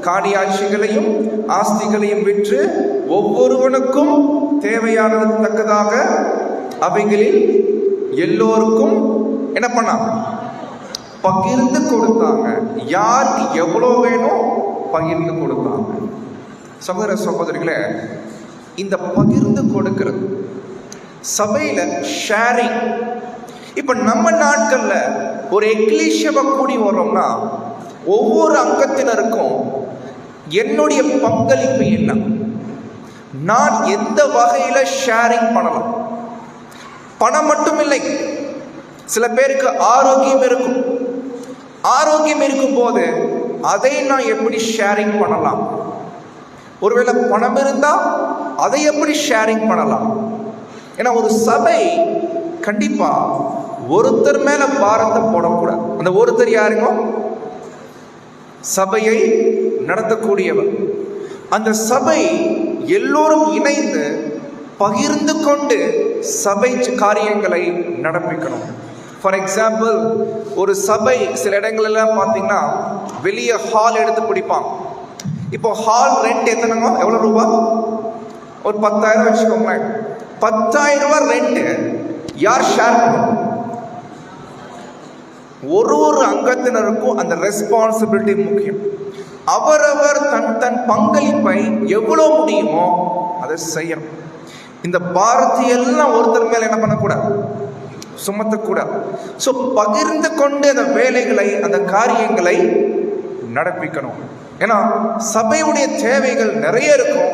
காணியாட்சிகளையும் ஆஸ்திகளையும் விற்று ஒவ்வொருவனுக்கும் தேவையானதுக்கு தக்கதாக அவைகளில் எல்லோருக்கும் என்ன பண்ணாங்க, பகிர்ந்து கொடுத்தாங்க. யாருக்கு எவ்வளோ வேணும் பகிர்ந்து கொடுத்தாங்க. சகோதர சகோதரிகளே, இந்த பகிர்ந்து கொடுக்கிறது சபையில ஷேரிங். இப்ப நம்ம நாட்கள்ல ஒரு எக்லீஷியாவை கூடி வரோம்னா, ஒவ்வொரு அங்கத்தினருக்கும் என்னுடைய பங்களிப்பு என்ன, நான் எந்த வகையில ஷேரிங் பண்ணலாம். பணம் மட்டும் இல்லை, சில பேருக்கு ஆரோக்கியம் இருக்கும். ஆரோக்கியம் இருக்கும் போது அதை நான் எப்படி ஷேரிங் பண்ணலாம்? ஒருவேளை பணம் இருந்தா அதை எப்படி ஷேரிங் பண்ணலாம்? ஏன்னா ஒரு சபை கண்டிப்பா ஒருத்தர் மேல பாரத்தை போடக்கூடாது. அந்த ஒருத்தர் யாருங்க? சபையை நடத்தக்கூடியவர். அந்த சபை எல்லோரும் இணைந்து பகிர்ந்து கொண்டு சபை காரியங்களை நடப்பிக்கணும். ஃபார் எக்ஸாம்பிள், ஒரு சபை சில இடங்கள்லாம் பார்த்தீங்கன்னா வெளியே ஹால் எடுத்து பிடிப்பாங்க. இப்போ ஹால் ரெண்ட் எத்தனைங்க, எவ்வளோ ரூபா? ஒரு 10,000 வச்சுக்கோங்களேன். 10,000 ரூபாய் ரெண்ட் யார் ஷேர் பண்ணணும்? ஒரு அங்கத்தினருக்கும் அந்த ரெஸ்பான்சிபிலிட்டி முக்கியம். அவரவர் தன் பங்களிப்பை எவ்வளவு முடியுமோ அதை செய்யணும். இந்த பாரதி எல்லாம் ஒருத்தர் மேல என்ன பண்ணக்கூடாது, சுமத்தக்கூடாது. ஸோ பகிர்ந்து கொண்டு அந்த வேலைகளை, அந்த காரியங்களை நடப்பிக்கணும். ஏன்னா சபையுடைய தேவைகள் நிறைய இருக்கும்.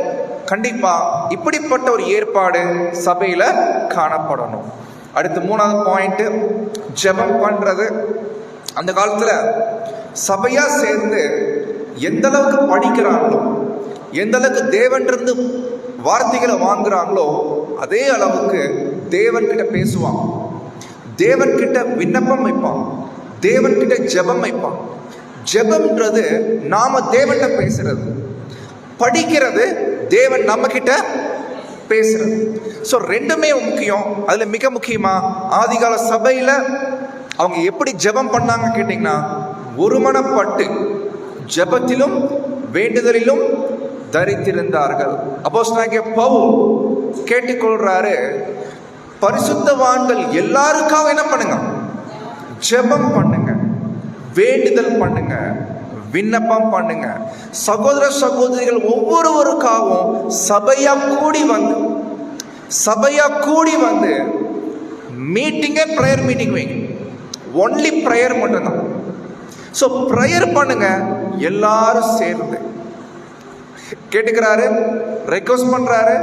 கண்டிப்பா இப்படிப்பட்ட ஒரு ஏற்பாடு சபையில காணப்படணும். அடுத்து 3வது பாயிண்ட், ஜெபம் பண்றது. அந்த காலத்துல சபையா சேர்ந்து எந்த அளவுக்கு படிக்கிறாங்களோ, எந்த அளவுக்கு தேவன்றிருந்து வார்த்தைகளை வாங்குறாங்களோ, அதே அளவுக்கு தேவன் கிட்ட பேசுவாங்க, தேவன் கிட்ட விண்ணப்பம் வைப்பான், தேவன் கிட்ட ஜெபம் வைப்பான். ஜெபம்ன்றது நாம தேவன்கிட்ட பேசுறது, படிக்கிறது தேவன் நம்ம கிட்ட பேசுறது. ஸோ ரெண்டுமே முக்கியம். அதுல மிக முக்கியமா ஆதிகால சபையில அவங்க எப்படி ஜெபம் பண்ணாங்க கேட்டீங்கன்னா, ஒருமனப்பட்டு ஜெபத்திலும் வேண்டுதலிலும் தரித்திருந்தார்கள். அப்போஸ்தலனாகிய பவுல் கேட்டுக்கொள்றாரு, பரிசுத்தவான்கள் எல்லாருக்காக என்ன பண்ணுங்க? ஜெபம் பண்ணுங்க, வேண்டுதல் பண்ணுங்க, விண்ணப்பம் பண்ணுங்க. சகோதர சகோதரிகள் ஒவ்வொருவருக்காகவும் சபையா கூடி வந்து மீட்டிங்கே ப்ரேயர் மீட்டிங் வைங்க. ஒன்லி ப்ரேயர் மட்டும்தான். ஸோ ப்ரேயர் பண்ணுங்க எல்லாரும் சேர்ந்து. கேட்டுக்கிறாரு, ரெக்வஸ்ட் பண்றாரு,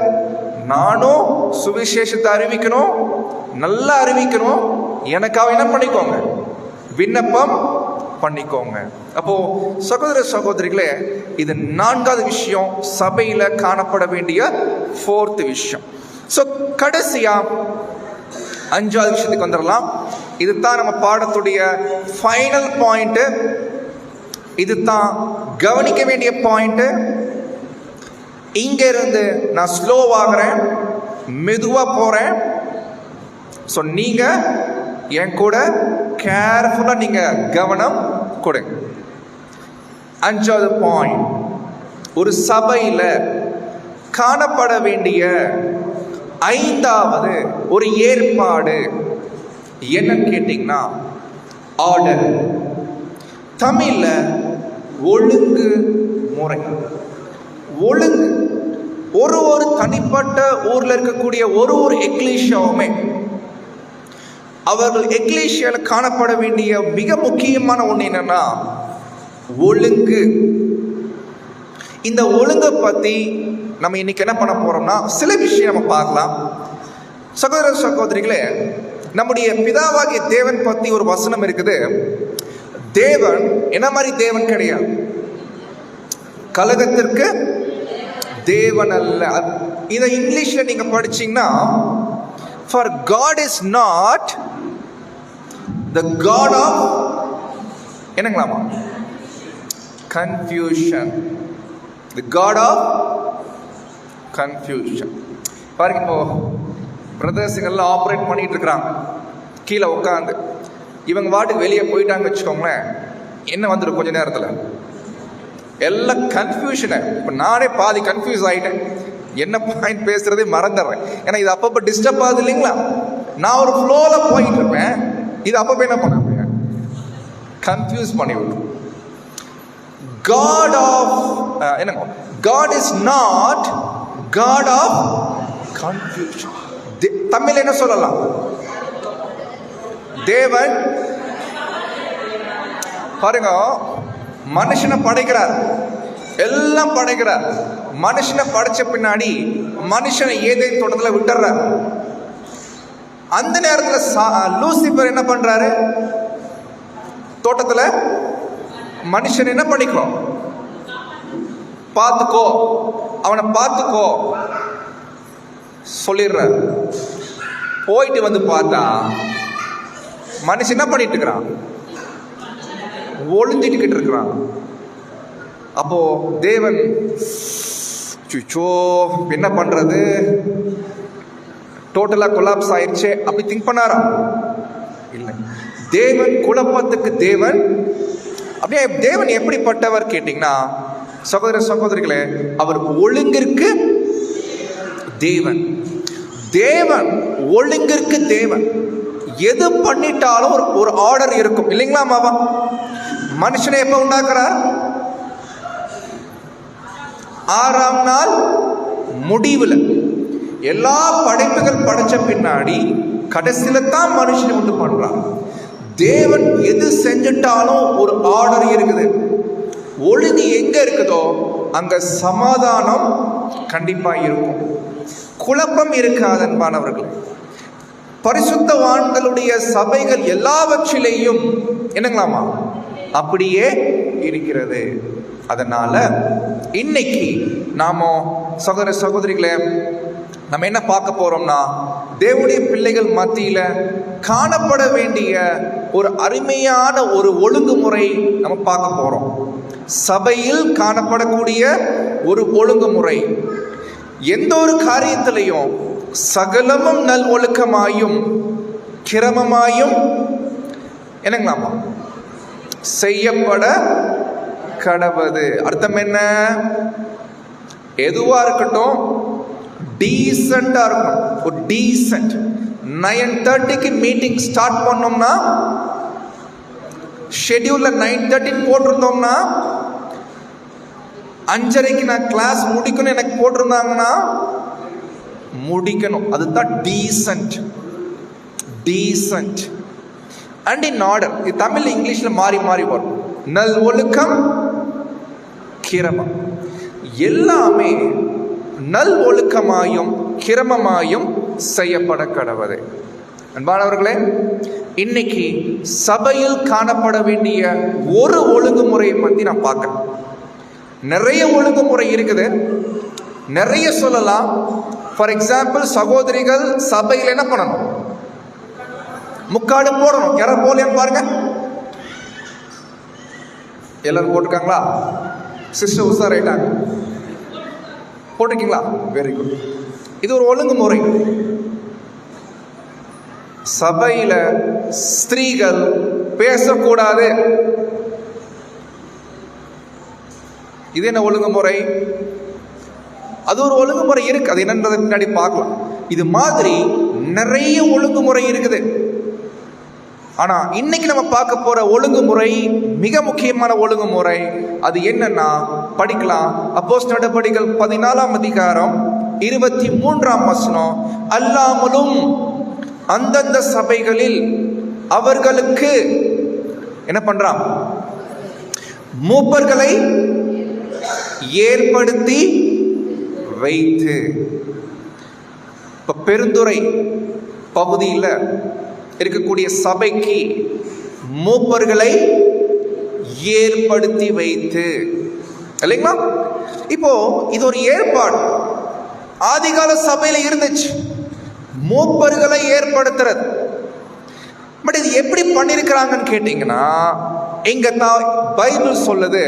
நானும் சுவிசேஷத்தை அறிவிக்கணும், நல்லா அறிவிக்கணும், எனக்காக என்ன பண்ணிக்கோங்க? விண்ணப்பம் பண்ணிக்கோங்க. அப்போ சகோதர சகோதரிகளே, இது 4வது விஷயம், சபையில காணப்பட வேண்டிய 4th விஷயம். ஸோ கடைசியா 5வது விஷயத்துக்கு வந்துடலாம். இதுதான் நம்ம பாடத்துடைய ஃபைனல் பாயிண்ட். இதுதான் கவனிக்க வேண்டிய பாயிண்ட். இங்க இருந்து நான் ஸ்லோவாகிறேன், மெதுவா போறேன். ஸோ நீங்க என் கூட கேர்ஃபுல்லா நீங்க கவனம் கொடுங்க. 5வது பாயிண்ட், ஒரு சபையில காணப்பட வேண்டிய 5வது ஒரு ஏற்பாடு என்னன்னு கேட்டீங்கன்னா ஆர்டர். தமிழ்ல ஒழுங்கு முறை. ஒழுங்கு. ஒரு தனிப்பட்ட ஊர்ல இருக்கக்கூடிய ஒரு எக்லீசியாவுமே அவர்கள் எக்லீசியால காணப்பட வேண்டிய மிக முக்கியமான ஒண்ணு என்னன்னா ஒழுங்கு. இந்த ஒழுங்கை பத்தி நம்ம இன்னைக்கு என்ன பண்ண போறோம்னா சில விஷயம் நம்ம பார்க்கலாம். சகோதர சகோதரிகளே, நம்முடைய பிதாவாகிய தேவன் பத்தி ஒரு வசனம் இருக்குது. தேவன் என்ன மாதிரி தேவன் கிடையாது, கலகத்திற்கு தேவன் அல்ல. இதை இங்கிலீஷ்ல நீங்க படிச்சீங்கன்னா, for God is not the God of என்னங்களாமா confusion, the God of confusion. பாருங்க, இப்போ பிரதர்ஸுங்கெல்லாம் ஆப்ரேட் பண்ணிட்டு இருக்கிறாங்க கீழே உட்காந்து. இவங்க வாட்டுக்கு வெளியே போயிட்டாங்க வச்சுக்கோங்களேன், என்ன வந்துடும் கொஞ்ச நேரத்தில்? எல்லாம் கன்ஃபியூஷனு. இப்போ நானே பாதி கன்ஃபியூஸ் ஆகிட்டேன், என்ன பாயிண்ட் பேசுறதே மறந்துடுறேன். ஏன்னா இது அப்பப்போ டிஸ்டர்ப் ஆகுது இல்லைங்களா? நான் ஒரு ஃப்ளோவில் போயிட்டு இருப்பேன், இது அப்பப்போ என்ன பண்ண கன்ஃபியூஸ் பண்ணி விடும். God of என்னங்க, God is not God of confusion. Tamil என்ன சொல்லலாம்? தேவன் பாருங்க, மனுஷனை படைக்கிறார், எல்லாம் படைக்கிறார். மனுஷனை படைச்ச பின்னாடி மனுஷனை ஏதேன் தோட்டத்தில் விட்டுறார். அந்த நேரத்தில் லூசிபர் என்ன பண்றாரு? தோட்டத்தில் மனுஷன் என்ன பண்ணிக்கோ, பார்த்துக்கோ, அவனை பார்த்துக்கோ சொல்லிடுறார். போயிட்டு வந்து பார்த்தா மனுஷன் என்ன பண்ணிட்டு இருக்கிறான்? ஒளிஞ்சிட்டு இருக்கிறான். அப்போ தேவன் சுச்சோ என்ன பண்றது, டோட்டலா கொலாப்ஸ் ஆயிடுச்சு அப்படி திங்க் பண்ணாரா? இல்லை. தேவன் குழப்பத்துக்கு தேவன். அப்படியே தேவன் எப்படிப்பட்டவர் கேட்டீங்கன்னா, சகோதர சகோதரிகளே, அவர் ஒழுங்கிற்கு தேவன். தேவன் ஒழுங்கிற்கு தேவன். எது பண்ணிட்டாலும் ஒரு ஆர்டர் இருக்கும் இல்லைங்களா? மாவா மனுஷனை எப்ப உண்டாக்குறார்? 6ஆம் நாள் முடிவுல. எல்லா படைப்புகள் படைச்ச பின்னாடி கடைசியில தான் மனுஷனை உண்டு பண்றார். தேவன் எது செஞ்சிட்டாலும் ஒரு ஆர்டர் இருக்குது. ஒழுங்கு எங்க இருக்குதோ அங்க சமாதானம் கண்டிப்பா இருக்கும், குழப்பம் இருக்காது. அன்பானவர்களே, பரிசுத்தவான்களுடைய சபைகள் எல்லாவற்றிலேயும் என்னங்களாமா அப்படியே இருக்கிறது. அதனால இன்னைக்கு நாம சகோதர சகோதரிகளே, நம்ம என்ன பார்க்க போறோம்னா, தேவனுடைய பிள்ளைகள் மத்தியில காணப்பட வேண்டிய ஒரு அருமையான ஒரு ஒழுங்குமுறை நம்ம பார்க்க போறோம். சபையில் காணப்படக்கூடிய ஒரு ஒழுங்குமுறை. எந்த ஒரு காரியத்திலையும் சகலமும் நல் ஒழுக்கமாயும் கிரமமாயும் என்னங்களாமா செய்யப்பட கடவது. அர்த்தம் என்ன? எதுவா இருக்கட்டும் டீசெண்டா இருக்கணும். ஒரு டீசென்ட் 9:30க்கு மீட்டிங் ஸ்டார்ட் பண்ணோம்னா ஷெட்யூல்ல 9:30 போட்டிருந்தோம்னா 5:30க்கு நான் கிளாஸ் முடிக்கணும் எனக்கு போட்டிருந்தாங்கன்னா முடிக்கணும். அதுதான் decent. Decent and in order. இது தமிழ் இங்கிலீஷ்ல மாறி மாறி வரும். நல் ஒழுக்கம், கிரமம், எல்லாமே நல் ஒழுக்கமாயும் கிரமமாயும் செய்யப்பட கடவுது. அன்பானவர்களே, இன்னைக்கு சபையில் காணப்பட வேண்டிய ஒரு ஒழுங்குமுறையை பற்றி நான் பார்க்கிறேன். நிறைய ஒழுங்குமுறை இருக்குது, நிறைய சொல்லலாம். ஃபார் எக்ஸாம்பிள், சகோதரிகள் சபையில் என்ன பண்ணணும்? முக்காடு போடணும். யாரும் போலையான்னு பாருங்க. எல்லாரும் போட்டிருக்காங்களா? சிஸ்டர் உஷாராயிட்டாங்க. போட்டிருக்கீங்களா? Very good. இது ஒரு ஒழுங்குமுறை. சபையில ஸ்திரீகள் பேசக்கூடாது. இது என்ன ஒழுங்குமுறை? அது ஒரு ஒழுங்குமுறை இருக்கு. அது என்னன்றதை பின்னாடி பார்க்கலாம். இது மாதிரி நிறைய ஒழுங்குமுறை இருக்குது. ஆனா இன்னைக்கு நம்ம பார்க்க போற ஒழுங்குமுறை மிக முக்கியமான ஒழுங்குமுறை. அது என்னன்னா, படிக்கலாம். அப்போஸ்தலர் நடபடிகள் 14ஆம் அதிகாரம் 23ஆம் வசனம். அல்லாமலும் அந்தந்த சபைகளில் அவர்களுக்கு என்ன பண்றான்? மூப்பர்களை ஏற்படுத்தி வைத்து. இப்ப பெருந்துறை பகுதியில் இருக்கக்கூடிய சபைக்கு மூப்பர்களை ஏற்படுத்தி வைத்து, இல்லைங்களா? இப்போ இது ஒரு ஏற்பாடு. ஆதிகால சபையில இருந்துச்சு மூப்பர்களை ஏற்படுத்துறது. பட் இது எப்படி பண்ணிருக்கிறாங்கன்னு கேட்டீங்கன்னா, எங்க பைபிள் சொல்லுது,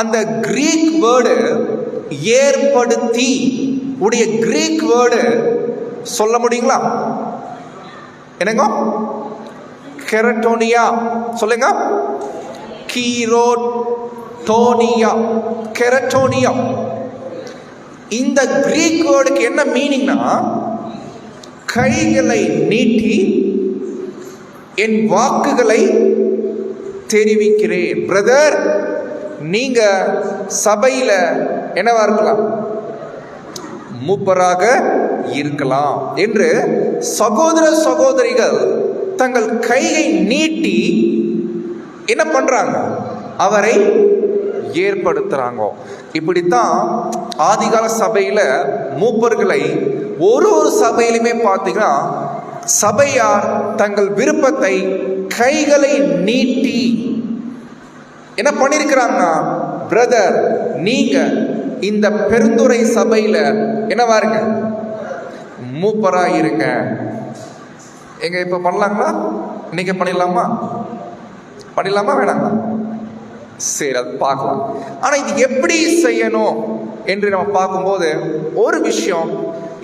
அந்த கிரீக் வேர்டு ஏற்படுத்தி உடைய கிரீக் வேர்டு சொல்ல முடியுங்களா? என்னங்க? கெரட்டோனியா. சொல்லுங்க. கீரோட்டோனியா, கெரட்டோனியா. இந்த கிரீக் வேர்டுக்கு என்ன மீனிங்னா, கைகளை நீட்டி என் வாக்குகளை தெரிவிக்கிறேன். பிரதர், நீங்க சபையில என்னவா இருக்கலாம்? மூப்பராக இருக்கலாம் என்று சகோதர சகோதரிகள் தங்கள் கையை நீட்டி என்ன பண்றாங்க? அவரை ஏற்படுத்துறாங்க. இப்படித்தான் ஆதிகால சபையில மூப்பர்களை ஒரு சபையிலுமே பார்த்தீங்கன்னா சபையார் தங்கள் விருப்பத்தை கைகளை நீட்டி என்ன பண்ணிருக்கிறாங்கன்னா, பிரதர் நீங்க இந்த பெருந்துறை சபையில என்னவா இருங்க? மூப்பரா இருங்க. எங்க இப்ப பண்ணலாங்களா? இன்னைக்கு பண்ணிடலாமா? பண்ணிடலாமா வேணாங்களா? சரி, அது பார்க்கலாம். ஆனா இது எப்படி செய்யணும் என்று நம்ம பார்க்கும்போது ஒரு விஷயம்,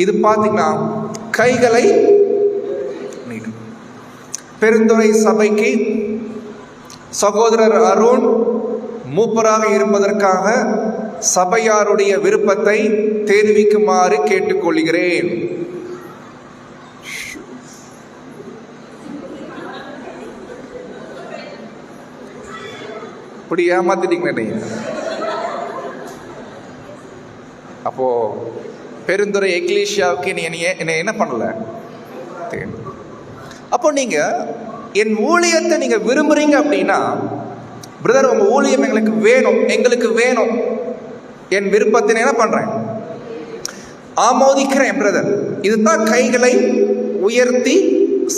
இது பார்த்தீங்கன்னா கைகளை நீட்டும். பெருந்துறை சபைக்கு சகோதரர் அருண் மூப்பராக இருப்பதற்காக சபையாருடைய விருப்பத்தை தெரிவிக்குமாறு கேட்டுக்கொள்கிறேன். இப்படி ஏமாத்திட்டீங்களே நீங்க. அப்போ பெருந்துறை எக்லீஷியாவுக்கு என்ன என்ன பண்ணல? அப்போ நீங்க என் ஊழியத்தை நீங்க விரும்புறீங்க அப்படின்னா, பிரதர் உங்க ஊழியம் எங்களுக்கு வேணும், என் விருப்பத்தை என்ன பண்றேன்? ஆமோதிக்கிறேன் பிரதர். இதுதான் கைகளை உயர்த்தி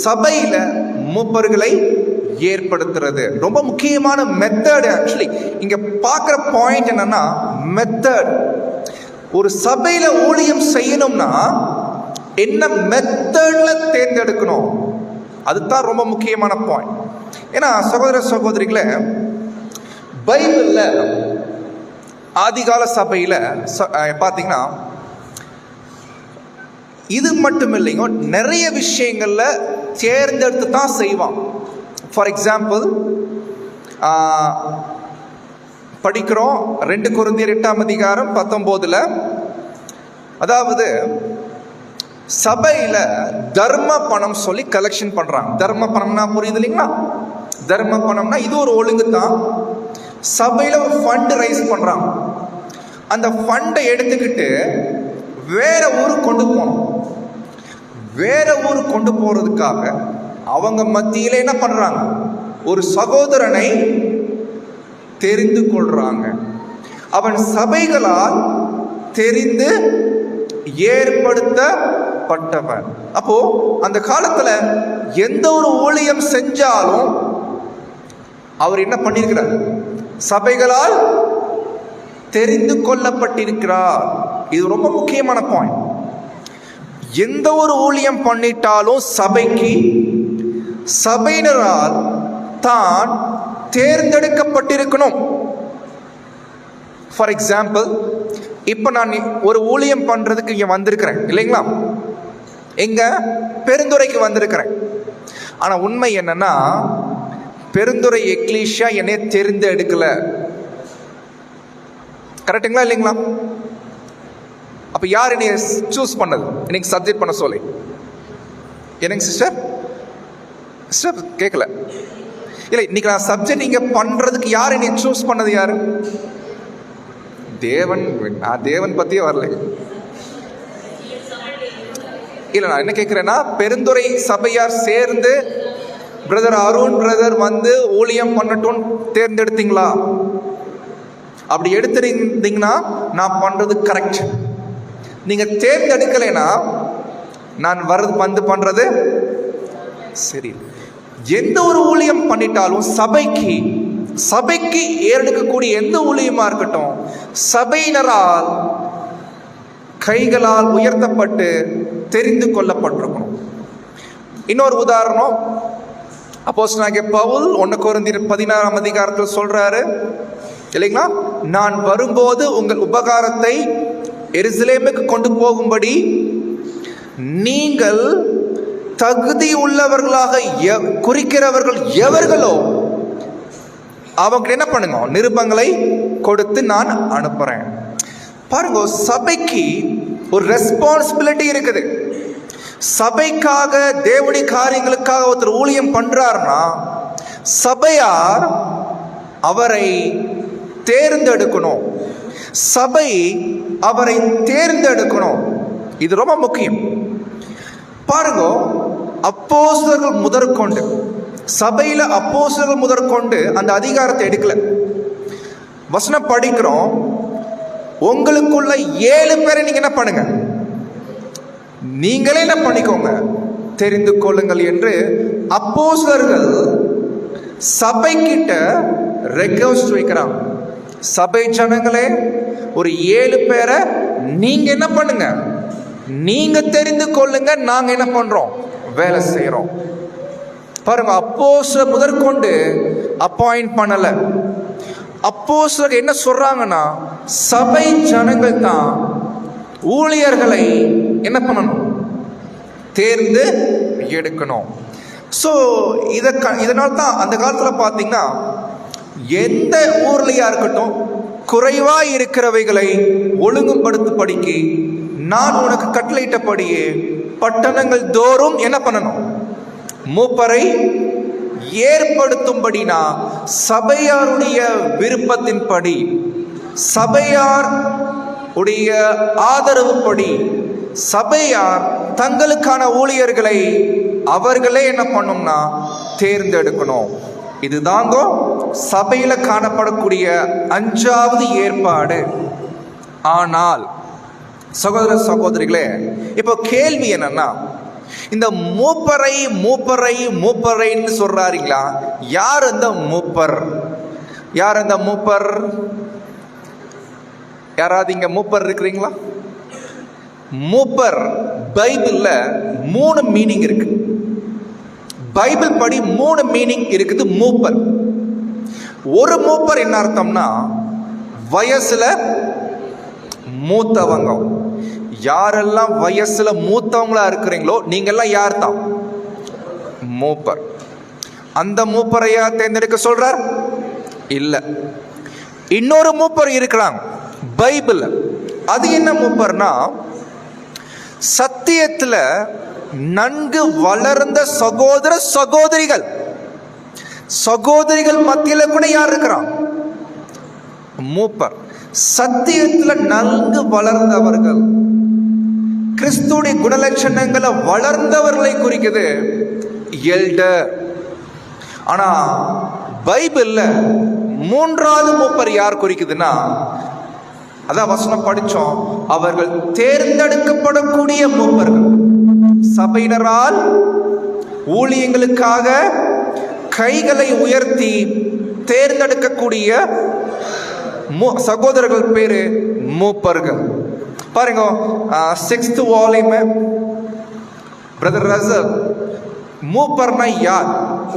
சபையில மூப்பர்களை ஏற்படுத்துறது. ரொம்ப முக்கியமான மெத்தட். ஆக்சுவலி இங்க பார்க்குற பாயிண்ட் என்னன்னா, மெத்தட். ஒரு சபையில ஊழியம் செய்யணும்னா என்ன மெத்தட்ல தேர்ந்தெடுக்கணும், அதுதான் ரொம்ப முக்கியமான பாயிண்ட். ஏன்னா சகோதர சகோதரிகளை, பைபிள்ல ஆதிகால சபையில பார்த்தீங்கன்னா இது மட்டும் இல்லைங்க, நிறைய விஷயங்கள்ல தேர்ந்தெடுத்து தான் செய்வான். ஃபார் எக்ஸாம்பிள், படிக்கிறோம் 2 கொரிந்தியர் 8ஆம் அதிகாரம் 19. அதாவது சபையில தர்ம பணம் சொல்லி கலெக்ஷன் பண்றாங்க. தர்ம பணம்னா புரியுது இல்லைங்களா? தர்ம பணம்னா இது ஒரு ஒழுங்கு தான். சபையில ஒரு ஃபண்ட் ரைஸ் பண்றாங்க. அந்த ஃபண்டை எடுத்துக்கிட்டு வேற ஊருக்கு கொண்டு போகணும். வேற ஊருக்கு கொண்டு போறதுக்காக அவங்க மத்தியில என்ன பண்றாங்க? ஒரு சகோதரனை தெரிந்து கொள்றாங்க. அவன் சபைகளால் தெரிந்து ஏற்படுத்தப்பட்டவன். அப்போ அந்த காலத்துல எந்த ஒரு ஊழியம் செஞ்சாலும் அவர் என்ன பண்ணிருக்கிறார்? சபைகளால் தெரிந்து கொள்ளப்பட்டிருக்கிறார். இது ரொம்ப முக்கியமான பாயிண்ட். எந்த ஒரு ஊழியம் பண்ணிட்டாலும் சபைக்கு சபையினரால் தான் தேர்ந்தெடுக்கப்பட்டிருக்கணும். ஃபார் எக்ஸாம்பிள், இப்ப நான் ஒரு ஊழியம் பண்றதுக்கு இங்க வந்திருக்கிறேன் இல்லைங்களா? எங்க பெருந்துறைக்கு வந்திருக்கிறேன். ஆனா உண்மை என்னன்னா, பெருந்துறை எக்லீஷியா என்னை தேர்ந்தெடுக்கல. கரெக்டுங்களா இல்லைங்களா? அப்ப யார் என்னை சூஸ் பண்ணது? இன்னைக்கு சப்ஜெக்ட் பண்ண சொல்லி என்னங்க சிஸ்டர்? சிஸ்டர் கேட்கல. இல்லை, இன்னைக்கு நான் சப்ஜெக்ட் இங்க பண்றதுக்கு யார் என்னை சூஸ் பண்ணது? யாரு? தேவன். நான் தேவன் பத்தியே வரல. இல்ல, நான் என்ன கேட்கிறேன்னா, பெருந்துறை சபையார் சேர்ந்து பிரதர் அருண் பிரதர் வந்து ஊழியம் பண்ணட்டும் தேர்ந்தெடுத்தீங்களா? அப்படி எடுத்திருந்தீங்கன்னா நான் பண்றது கரெக்ட். நீங்க தேர்ந்தெடுக்கலைன்னா நான் வந்து பண்றது சரி. எந்த ஒரு ஊழியம் பண்ணிட்டாலும் சபைக்கு ஏறெடுக்கக்கூடிய எந்த ஊழியமா இருக்கட்டும், சபையினரால் கைகளால் உயர்த்தப்பட்டு தெரிந்து கொள்ளப்பட்டிருக்கணும். இன்னொரு உதாரணம், அப்போஸ்தலனாகிய பவுல் 1 கொரிந்தியர் 16ஆம் அதிகாரத்தில் சொல்றாரு இல்லைங்களா? நான் வரும்போது உங்கள் உபகாரத்தை எருசலேமுக்கு கொண்டு போகும்படி நீங்கள் தகுதி உள்ளவர்களாக குறிக்கிறவர்கள் எவர்களோ அவங்க என்ன பண்ணுங்க, நிருபங்களை கொடுத்து நான் அனுப்புறேன். பாருங்க, சபைக்கு ஒரு ரெஸ்பான்சிபிலிட்டி இருக்குது. சபைக்காக தேவனுடைய காரியங்களுக்காக ஒருத்தர் ஊழியம் பண்றாருன்னா சபையார் அவரை தேர்ந்தெடுக்கணும். சபை அவரை தேர்ந்தெடுக்கணும். இது ரொம்ப முக்கியம். பாருங்க, அப்போஸ்தலர்கள் முதற்கொண்டு சபையில அப்போஸ்தலர்கள் முதற்கொண்டு அந்த அதிகாரத்தை எடுக்கல. வசனம் படிக்கிறோம், உங்களுக்குள்ள 7 பேரை நீங்க என்ன பண்ணுங்க, நீங்களே என்ன பண்ணிக்கோங்க, தெரிந்து கொள்ளுங்கள் என்று அப்போஸ்தலர்கள் சபை கிட்ட ரெக்வெஸ்ட் வைக்கிறாங்க. சபை ஜனங்களே, ஒரு 7 பேரை நீங்க என்ன பண்ணுங்க, நீங்க தெரிந்து கொள்ளுங்க, நாங்க என்ன பண்றோம், வேலை செய்யறோம். பாருங்க, அப்போஸ்தலர் முதற்கொண்டு அப்பாயிண்ட் பண்ணல. அப்போஸ்தலர் என்ன சொல்றாங்கன்னா, சபை ஜனங்கள் தான் ஊழியர்களை என்ன பண்ணணும், தேர்ந்து எடுக்கணும். ஸோ இதனால தான் அந்த காலத்தில் பார்த்தீங்கன்னா, எந்த ஊர்லையா இருக்கட்டும், குறைவா இருக்கிறவைகளை ஒழுங்குபடுத்தும்படிக்கு நான் உனக்கு கட்டளையிட்டபடியே பட்டணங்கள் தோறும் என்ன பண்ணணும், மூப்பரை ஏற்படுத்தும்படினா சபையாருடைய விருப்பத்தின்படி, சபையார் உடைய ஆதரவுப்படி சபையார் தங்களுக்கான ஊழியர்களை அவர்களே என்ன பண்ணும்னா தேர்ந்தெடுக்கணும். இதுதாங்க சபையில காணப்படக்கூடிய 5வது ஏற்பாடு. ஆனால் சகோதர சகோதரிகளே, இப்போ கேள்வி என்னன்னா, இந்த மூப்பரைன்னு சொல்றாருங்களா? யார் அந்த மூப்பர்? யார் அந்த மூப்பர்? யாராவது இங்க மூப்பர் இருக்கிறீங்களா? மூப்பர் பைபிள்ல 3 மீனிங் இருக்கு. பைபிள் படி 3 மீனிங் இருக்குது மூப்பர். ஒரு மூப்பர் என்ன அர்த்தம்னா, வயசுல மூத்தவங்க. யாரெல்லாம் வயசுல மூத்தவங்களா இருக்கிறீங்களோ நீங்கெல்லாம் யார் தான் மூப்பர். அந்த மூப்பரையா தேர்ந்தெடுக்க சொல்றார்? இல்லை. இன்னொரு மூப்பர் இருக்கிறாங்க பைபிள். அது என்ன மூப்பர்னா, சத்தியத்தில் நன்கு வளர்ந்த சகோதர சகோதரிகள். சகோதரிகள் மத்தியில் கூட யார் இருக்கிறான்? மூப்பர். சத்தியத்தில் நன்கு வளர்ந்தவர்கள், கிறிஸ்துடைய குணலட்சணங்களை வளர்ந்தவர்களை குறிக்குது எல்டர். ஆனா பைபிள்ல மூன்றாவது மூப்பர் யார் குறிக்குதுன்னா, அதான் வசனம் படிச்சோம், அவர்கள் தேர்ந்தெடுக்கப்படக்கூடிய மூப்பர்கள். சபையினரால் ஊழியங்களுக்காக கைகளை உயர்த்தி தேர்ந்தெடுக்கக்கூடிய சகோதரர்கள் பேரு மூப்பர்கள். பாருங்க, 6th வால்யூம் பிரதர் ரசல் மூப்பர்னா யார்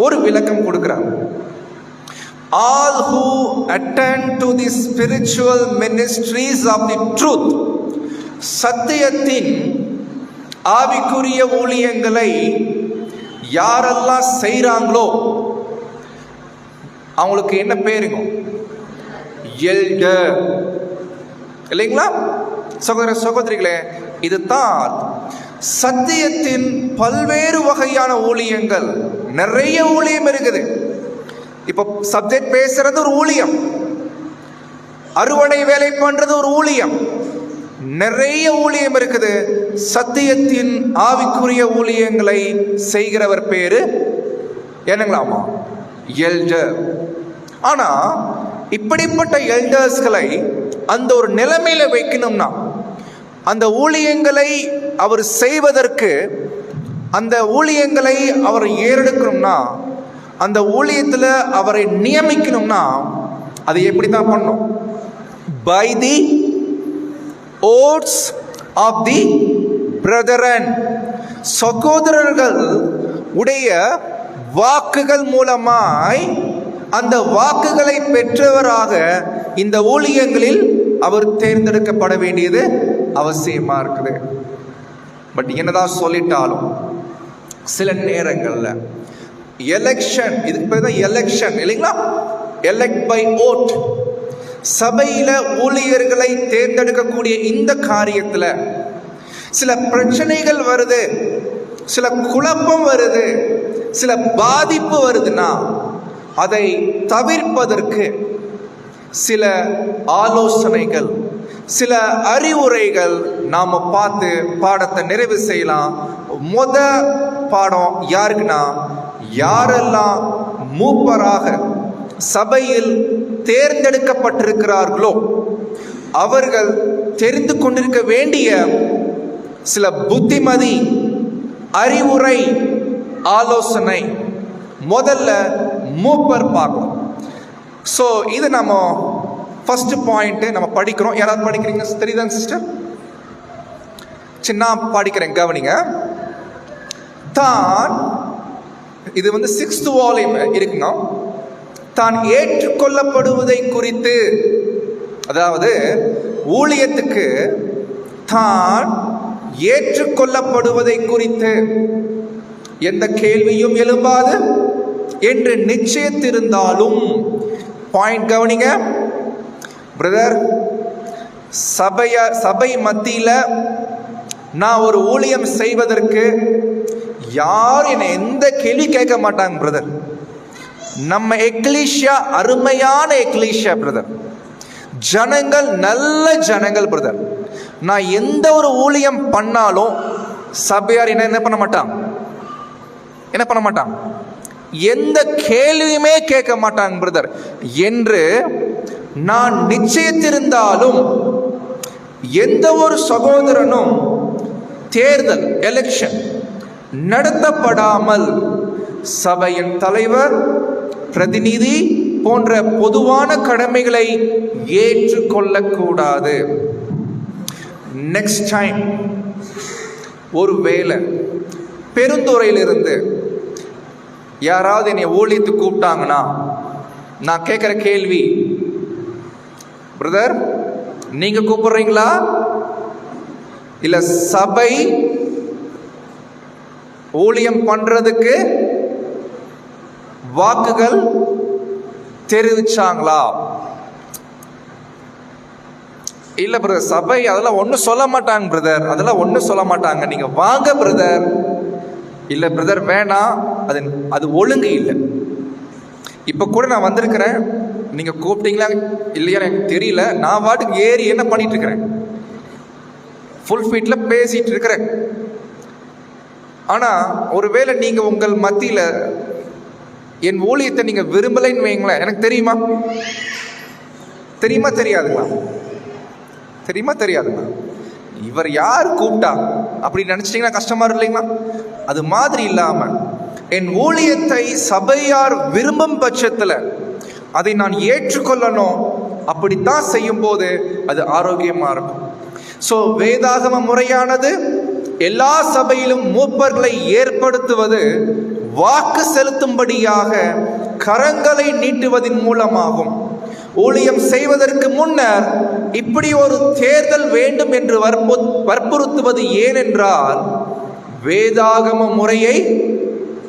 ஒரு விளக்கம் கொடுக்கிறார். All who attend to the spiritual ministries of the truth, சத்தியத்தின் ஆவிக்குரிய ஊழியங்களை யாரெல்லாம் செய்றாங்களோ அவங்களுக்கு என்ன பேருங்க? எல்டர். இல்லைங்களா சகோதர சகோதரிகளே? இதுதான் சத்தியத்தின் பல்வேறு வகையான ஊழியங்கள். நிறைய ஊழியம் இருக்குது. இப்போ சப்ஜெக்ட் பேசுறது ஒரு ஊழியம், அறுவடை வேலை பண்றது ஒரு ஊழியம், நிறைய ஊழியம் இருக்குது. சத்தியத்தின் ஆவிக்குரிய ஊழியங்களை செய்கிறவர் பேரு என்னங்களாமா? எல்டர். ஆனா இப்படிப்பட்ட எல்டர்ஸ்களை அந்த ஒரு நிலைமையில வைக்கணும்னா, அந்த ஊழியங்களை அவர் செய்வதற்கு, அந்த ஊழியங்களை அவர் ஏறெடுக்கணும்னா, அந்த ஊழியத்தில் அவரை நியமிக்கணும்னா அதை எப்படி தான் பண்ணும்? By the votes of the brethren, சகோதரர்கள் உடைய வாக்குகள் மூலமாய் அந்த வாக்குகளை பெற்றவராக இந்த ஊழியங்களில் அவர் தேர்ந்தெடுக்கப்பட வேண்டியது அவசியமா இருக்குது. பட் என்னதான் சொல்லிட்டாலும் சில நேரங்கள்ல எலெக்ஷன், இதுக்கு பேர் தான் எலெக்ஷன் இல்லைங்களா? Elect by vote. சபையில ஊழியர்களை தேர்ந்தெடுக்கக்கூடிய இந்த காரியத்துல சில பிரச்சனைகள் வருது, சில குழப்பம் வருது, சில பாதிப்பு வருதுன்னா அதை தவிர்ப்பதற்கு சில ஆலோசனைகள், சில அறிவுரைகள் நாம பார்த்து பாடத்தை நிறைவு செய்யலாம். முத பாடம் யாருக்குன்னா, யாரெல்லாம் மூப்பராக சபையில் தேர்ந்தெடுக்கப்பட்டிருக்கிறார்களோ அவர்கள் தெரிந்து கொண்டிருக்க வேண்டிய சில புத்திமதி, அறிவுரை, ஆலோசனை. முதல்ல மூப்பர் பார்க்கணும். ஸோ இது நம்ம ஃபர்ஸ்ட் பாயிண்ட் நம்ம படிக்கிறோம். யாராவது படிக்கிறீங்க? தெரியுதாங்க சிஸ்டர்? சின்ன படிக்கிறேன், கவனிங்க. தான் இது 6th வால்யூம் இருக்குங்க. தான் ஏற்றுக்கொள்ளப்படுவதை குறித்து, அதாவது ஊழியத்துக்கு தான் ஏற்றுக்கொள்ளப்படுவதை குறித்து எந்த கேள்வியும் எழும்பாது என்று நிச்சயத்திருந்தாலும். பாயிண்ட் கவனிங்க பிரதர். சபை மத்தியில நான் ஒரு ஊழியம் செய்வதற்கு யார் என்னை எந்த கேள்வி கேட்க மாட்டாங்க பிரதர். நம்ம எக்லீஷியா அருமையான எக்லீஷியா பிரதர், ஜனங்கள் நல்ல ஜனங்கள் பிரதர். நான் எந்த ஒரு ஊழியம் பண்ணாலும் சபையார் என்ன பண்ண மாட்டாங்க, என்ன பண்ண மாட்டாங்க, எந்த கேள்வியுமே கேட்க மாட்டாங்க பிரதர் என்று நான் நிச்சயத்திருந்தாலும் எந்த ஒரு சகோதரனும் தேர்தல் எலெக்ஷன் நடத்தப்படாமல் சபையின் தலைவர், பிரதிநிதி போன்ற பொதுவான கடமைகளை ஏற்றுக்கொள்ளக்கூடாது. நெக்ஸ்ட் டைம் ஒருவேளை பெருந்துறையிலிருந்து யாராவது என்னை ஊழியத்துக்கு கூப்பிட்டாங்கன்னா நான் கேட்குற கேள்வி, பிரதர் நீங்க கூப்பிடுறீங்களா இல்ல சபை ஊழியம் பண்றதுக்கு வாக்குகள் தெரிவிச்சாங்களா? இல்ல பிரதர், சபை அதெல்லாம் ஒன்றும் சொல்ல மாட்டாங்க பிரதர், அதெல்லாம் ஒன்றும் சொல்ல மாட்டாங்க, நீங்க வாங்க பிரதர். இல்ல பிரதர் வேணாம், அது ஒழுங்கு இல்லை. இப்ப கூட நான் வந்திருக்கிறேன், நீங்க கூப்பிட்டீங்களா இல்லையா எனக்கு தெரியல, நான் வாட்டுக்கு ஏறி என்ன பண்ணிட்டு இருக்கிறேன், ஃபுல் ஃபீட்ல பேசிட்டு இருக்கிறேன். ஆனா ஒருவேளை நீங்க உங்கள் மத்தியில என் ஊழியத்தை நீங்க விரும்பலைன்னு வைங்களேன், எனக்கு தெரியுமா? தெரியுமா தெரியாதுங்களா? தெரியுமா தெரியாதுங்களா? இவர் யார் கூப்பிட்டா அப்படி நினைச்சிட்டீங்கன்னா கஷ்டமா இல்லைங்களா? அது மாதிரி இல்லாம என் ஊழியத்தை சபையார் விரும்பும் பட்சத்துல அதை நான் ஏற்றுக்கொள்ளணும். அப்படித்தான் செய்யும் போது அது ஆரோக்கியமா இருக்கும். சோ வேதாகம முறையானது எல்லா சபையிலும் மூப்பர்களை ஏற்படுத்துவது வாக்கு செலுத்தும்படியாக கரங்களை நீட்டுவதன் மூலமாகும். ஊழியம் செய்வதற்கு முன்னர் இப்படி ஒரு தேர்தல் வேண்டும் என்று வற்புறுத்துவது ஏனென்றால் வேதாகம முறையை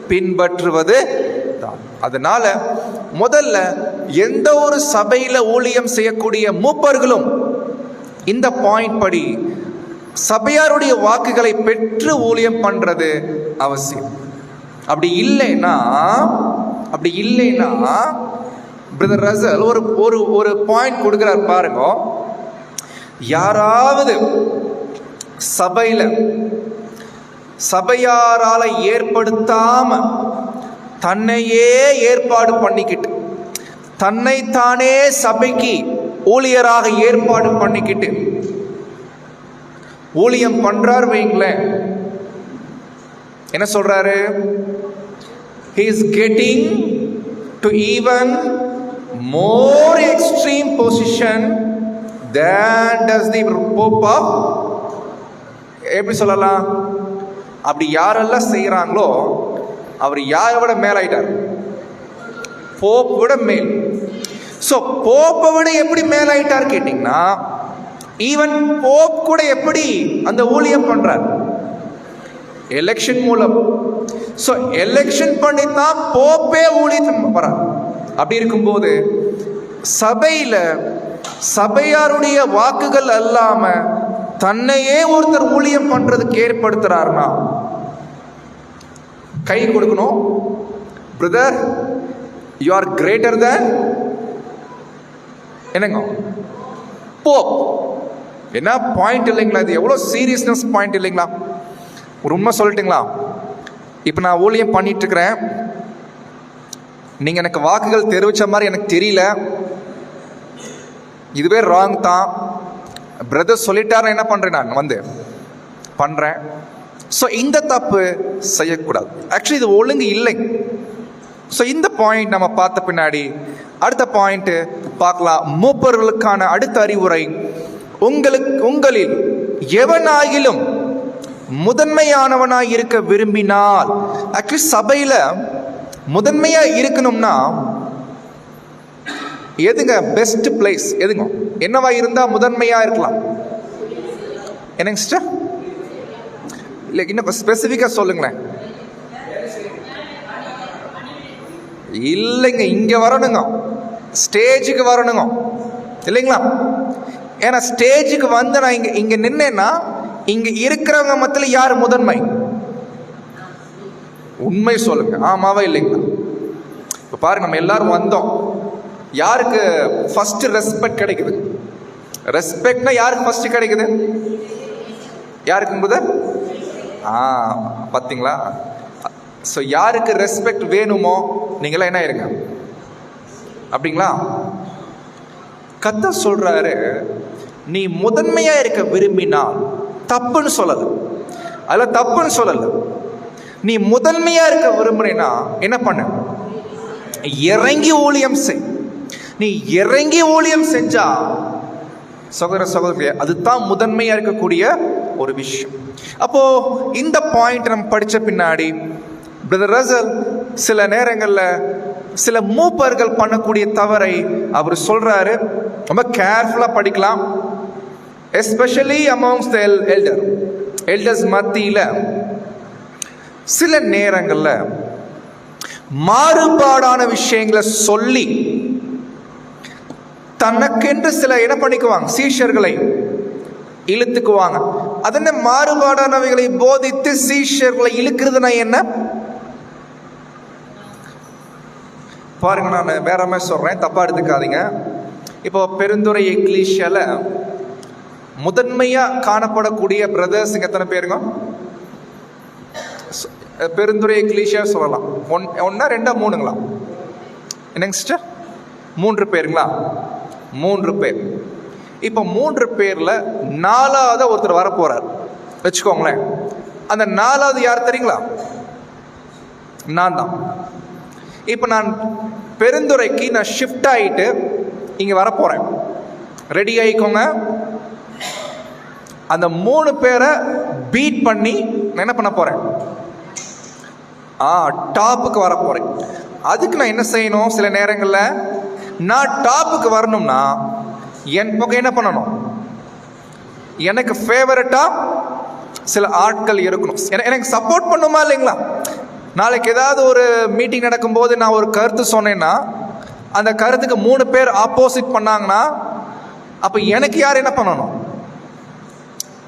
பின்பற்றுவது தான். அதனால முதல்ல எந்த ஒரு சபையில ஊழியம் செய்யக்கூடிய மூப்பர்களும் இந்த பாயிண்ட் படி சபையாருடைய வாக்குகளை பெற்று ஊழியம் பண்றது அவசியம். அப்படி இல்லைன்னா பிரதர் ரசல் ஒரு பாயிண்ட் கொடுக்கிறார் பாருங்க. யாராவது சபையில சபையாரால ஏற்படுத்தாம தன்னையே ஏற்பாடு பண்ணிக்கிட்டு, தன்னைத்தானே சபைக்கு ஊழியராக ஏற்பாடு பண்ணிக்கிட்டு ஊழியம் பண்றார் வைங்களேன், என்ன சொல்றாரு? he is getting to even more extreme position than does the Pope of, எப்படி சொல்லலாம், அப்படி யாரெல்லாம் செய்யறாங்களோ அவர் யாரை விட மேலாயிட்டார்? போப் விட மேல். சோ போப்பை விட எப்படி மேலாயிட்டார் கேட்டீங்கன்னா, ஈவன் போப் கூட எப்படி அந்த ஊழியம் பண்றார்? எலெக்ஷன் மூலம். சோ எலெக்ஷன் பண்ணித்தான் போப்பே ஊழியம் பண்றார். அப்படி இருக்கும்போது சபையில சபையாருடைய வாக்குகள் அல்லாம தன்னையே ஒருத்தர் ஊழியம் பண்றதுக்கு ஏற்படுத்துறாருன்னா கை கொடுக்கணும். Brother, you are greater than என்னங்க போப். என்ன பாயிண்ட் இல்லைங்களா? இது எவ்வளவு சீரியஸ்னஸ் பாயிண்ட் இல்லைங்களா? ஒரு உண்மை சொல்லட்டுங்களா? இப்ப நான் ஊழியம் பண்ணிட்டு இருக்கிறேன், நீங்க எனக்கு வாக்குகள் தெரிவிச்ச மாதிரி எனக்கு தெரியல, இதுவே ராங் தான். பிரதர் சொல்லிட்டாரு, என்ன பண்றேன், நான் வந்து பண்றேன். ஸோ இந்த தப்பு செய்யக்கூடாது. ஆக்சுவலி இது ஒழுங்கு இல்லை. ஸோ இந்த பாயிண்ட் நம்ம பார்த்த பின்னாடி அடுத்த பாயிண்ட் பார்க்கலாம். மூப்பர்களுக்கான அடுத்த அறிவுரை, உங்களில் எவனாகிலும் முதன்மையானவனாய் இருக்க விரும்பினால், ஆக்சுவலி சபையில முதன்மையா இருக்கணும்னா எதுங்க பெஸ்ட் பிளேஸ்? எதுங்க என்னவா இருந்தா முதன்மையா இருக்கலாம்? என்னங்க சிஸ்டர்? இல்லை, இன்னும் ஸ்பெசிஃபிக்கா சொல்லுங்களேன். இல்லைங்க, இங்க வரணுங்க, ஸ்டேஜுக்கு வரணுங்க, இல்லைங்களா? ஏன்னா ஸ்டேஜுக்கு வந்து நான் இங்க நின்னேன்னா இங்க இருக்கிறவங்க மத்தியில் யார் முதன்மை? உண்மை சொல்லுங்க, ஆமாவா இல்லைங்களா? இப்ப பாருங்க, நம்ம எல்லாரும் வந்தோம், யாருக்கு ஃபர்ஸ்ட் ரெஸ்பெக்ட் கிடைக்குது? ரெஸ்பெக்ட்னா யாருக்கு ஃபர்ஸ்ட் கிடைக்குது? யாருக்கு முதல்? பார்த்தீங்களா? ஸோ யாருக்கு ரெஸ்பெக்ட் வேணுமோ நீங்களாம் என்ன இருங்க, அப்படிங்களா? கர்த்தர் சொல்றாரு, நீ முதன்மையா இருக்க விரும்பினால், தப்புன்னு சொல்லல, அதில் தப்புன்னு சொல்லல, நீ முதன்மையா இருக்க விரும்புறேன்னா என்ன பண்ண? இறங்கி ஊழியம் செய். நீ இறங்கி ஊழியம் செஞ்சா சகோதர சகோதரிய, அதுதான் முதன்மையா இருக்கக்கூடிய ஒரு விஷயம். அப்போ இந்த பாயிண்ட் நம்ம படிச்ச பின்னாடி பிரதர் ரசல் சில நேரங்கள்ல சில மூப்பர்கள் பண்ணக்கூடிய தவறை அவர் சொல்றாரு. ரொம்ப கேர்ஃபுல்லா படிக்கலாம். எஸ்பெஷலி அமௌங்ஸ் தி எல்டர்ஸ் மத்தியில சில நேரங்கள்ல மாறுபாடான விஷயங்களை சொல்லி தனக்கென்று சில என்ன பண்ணிக்குவாங்க, சீஷர்களை இழுத்துக்குவாங்க. அதென்ன மாறுபாடானவைகளை போதித்து சீஷர்களை இழுக்கிறதுனா என்ன பாருங்க. நான் வேற மாதிரி சொல்றேன், தப்பா எடுத்துக்காதீங்க. இப்போ பெருந்துறை எக்லீஷியால முதன்மையா காணப்படக்கூடிய பிரதர்ஸ் எத்தனை பேருங்க? பெருந்துறை எக்லீஷியா சொல்லலாம். ஒன்னா ரெண்டா மூணுங்களா? என்னங்க சிஸ்டர்? 3 பேருங்களா? 3 பேர். இப்போ 3 பேர்ல 4வது ஒருத்தர் வர போறார் வச்சுக்கோங்களேன். அந்த 4வது யார் தெரியுங்களா? நான் தான். இப்போ நான் பெருந்துறைக்கு நான் ஷிஃப்ட் ஆகிட்டு இங்கே வரப்போகிறேன். ரெடி ஆகிக்கோங்க. அந்த 3 பேரை பீட் பண்ணி நான் என்ன பண்ண போகிறேன்? டாப்புக்கு வர போகிறேன். அதுக்கு நான் என்ன செய்யணும்? சில நேரங்களில் நான் டாப்புக்கு வரணும்னா என் பக்கம் என்ன பண்ணணும்? எனக்கு ஃபேவரட்டாக சில ஆட்கள் இருக்கணும். எனக்கு சப்போர்ட் பண்ணுமா இல்லைங்களா? நாளைக்கு ஏதாவது ஒரு மீட்டிங் நடக்கும்போது நான் ஒரு கருத்து சொன்னேன்னா அந்த கருத்துக்கு 3 பேர் ஆப்போசிட் பண்ணாங்கன்னா அப்போ எனக்கு யார் என்ன பண்ணணும்?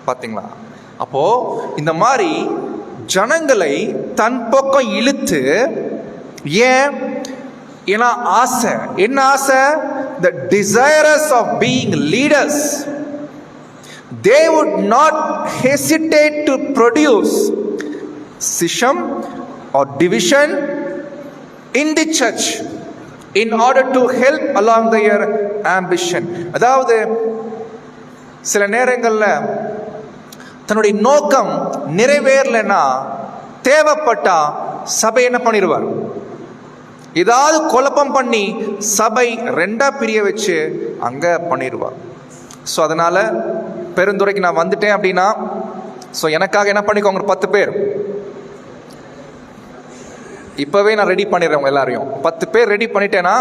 பார்த்தீங்களா? அப்போ இந்த மாதிரி ஜனங்களை தன் பக்கம் இழுத்து, ஏன்? ஏன்னா ஆசை. என்ன ஆசை? the desirous of being leaders. They would not hesitate to produce schism or division in the church in order to help along their ambition. அதாவது சில நேரங்களில் தன்னுடைய நோக்கம் நிறைவேறலைன்னா தேவைப்பட்டா சபை என்ன பண்ணிடுவார்? ஏதாவது குழப்பம் பண்ணி சபை 2ஆ பிரிய வச்சு அங்கே பண்ணிடுவார். ஸோ அதனால் பெருந்துறைக்கு நான் வந்துட்டேன் அப்படின்னா, ஸோ எனக்காக என்ன பண்ணிக்கோங்க, 10 பேர் இப்போவே நான் ரெடி பண்ணிடுறேன். எல்லாரையும் 10 பேர் ரெடி பண்ணிட்டேன்னா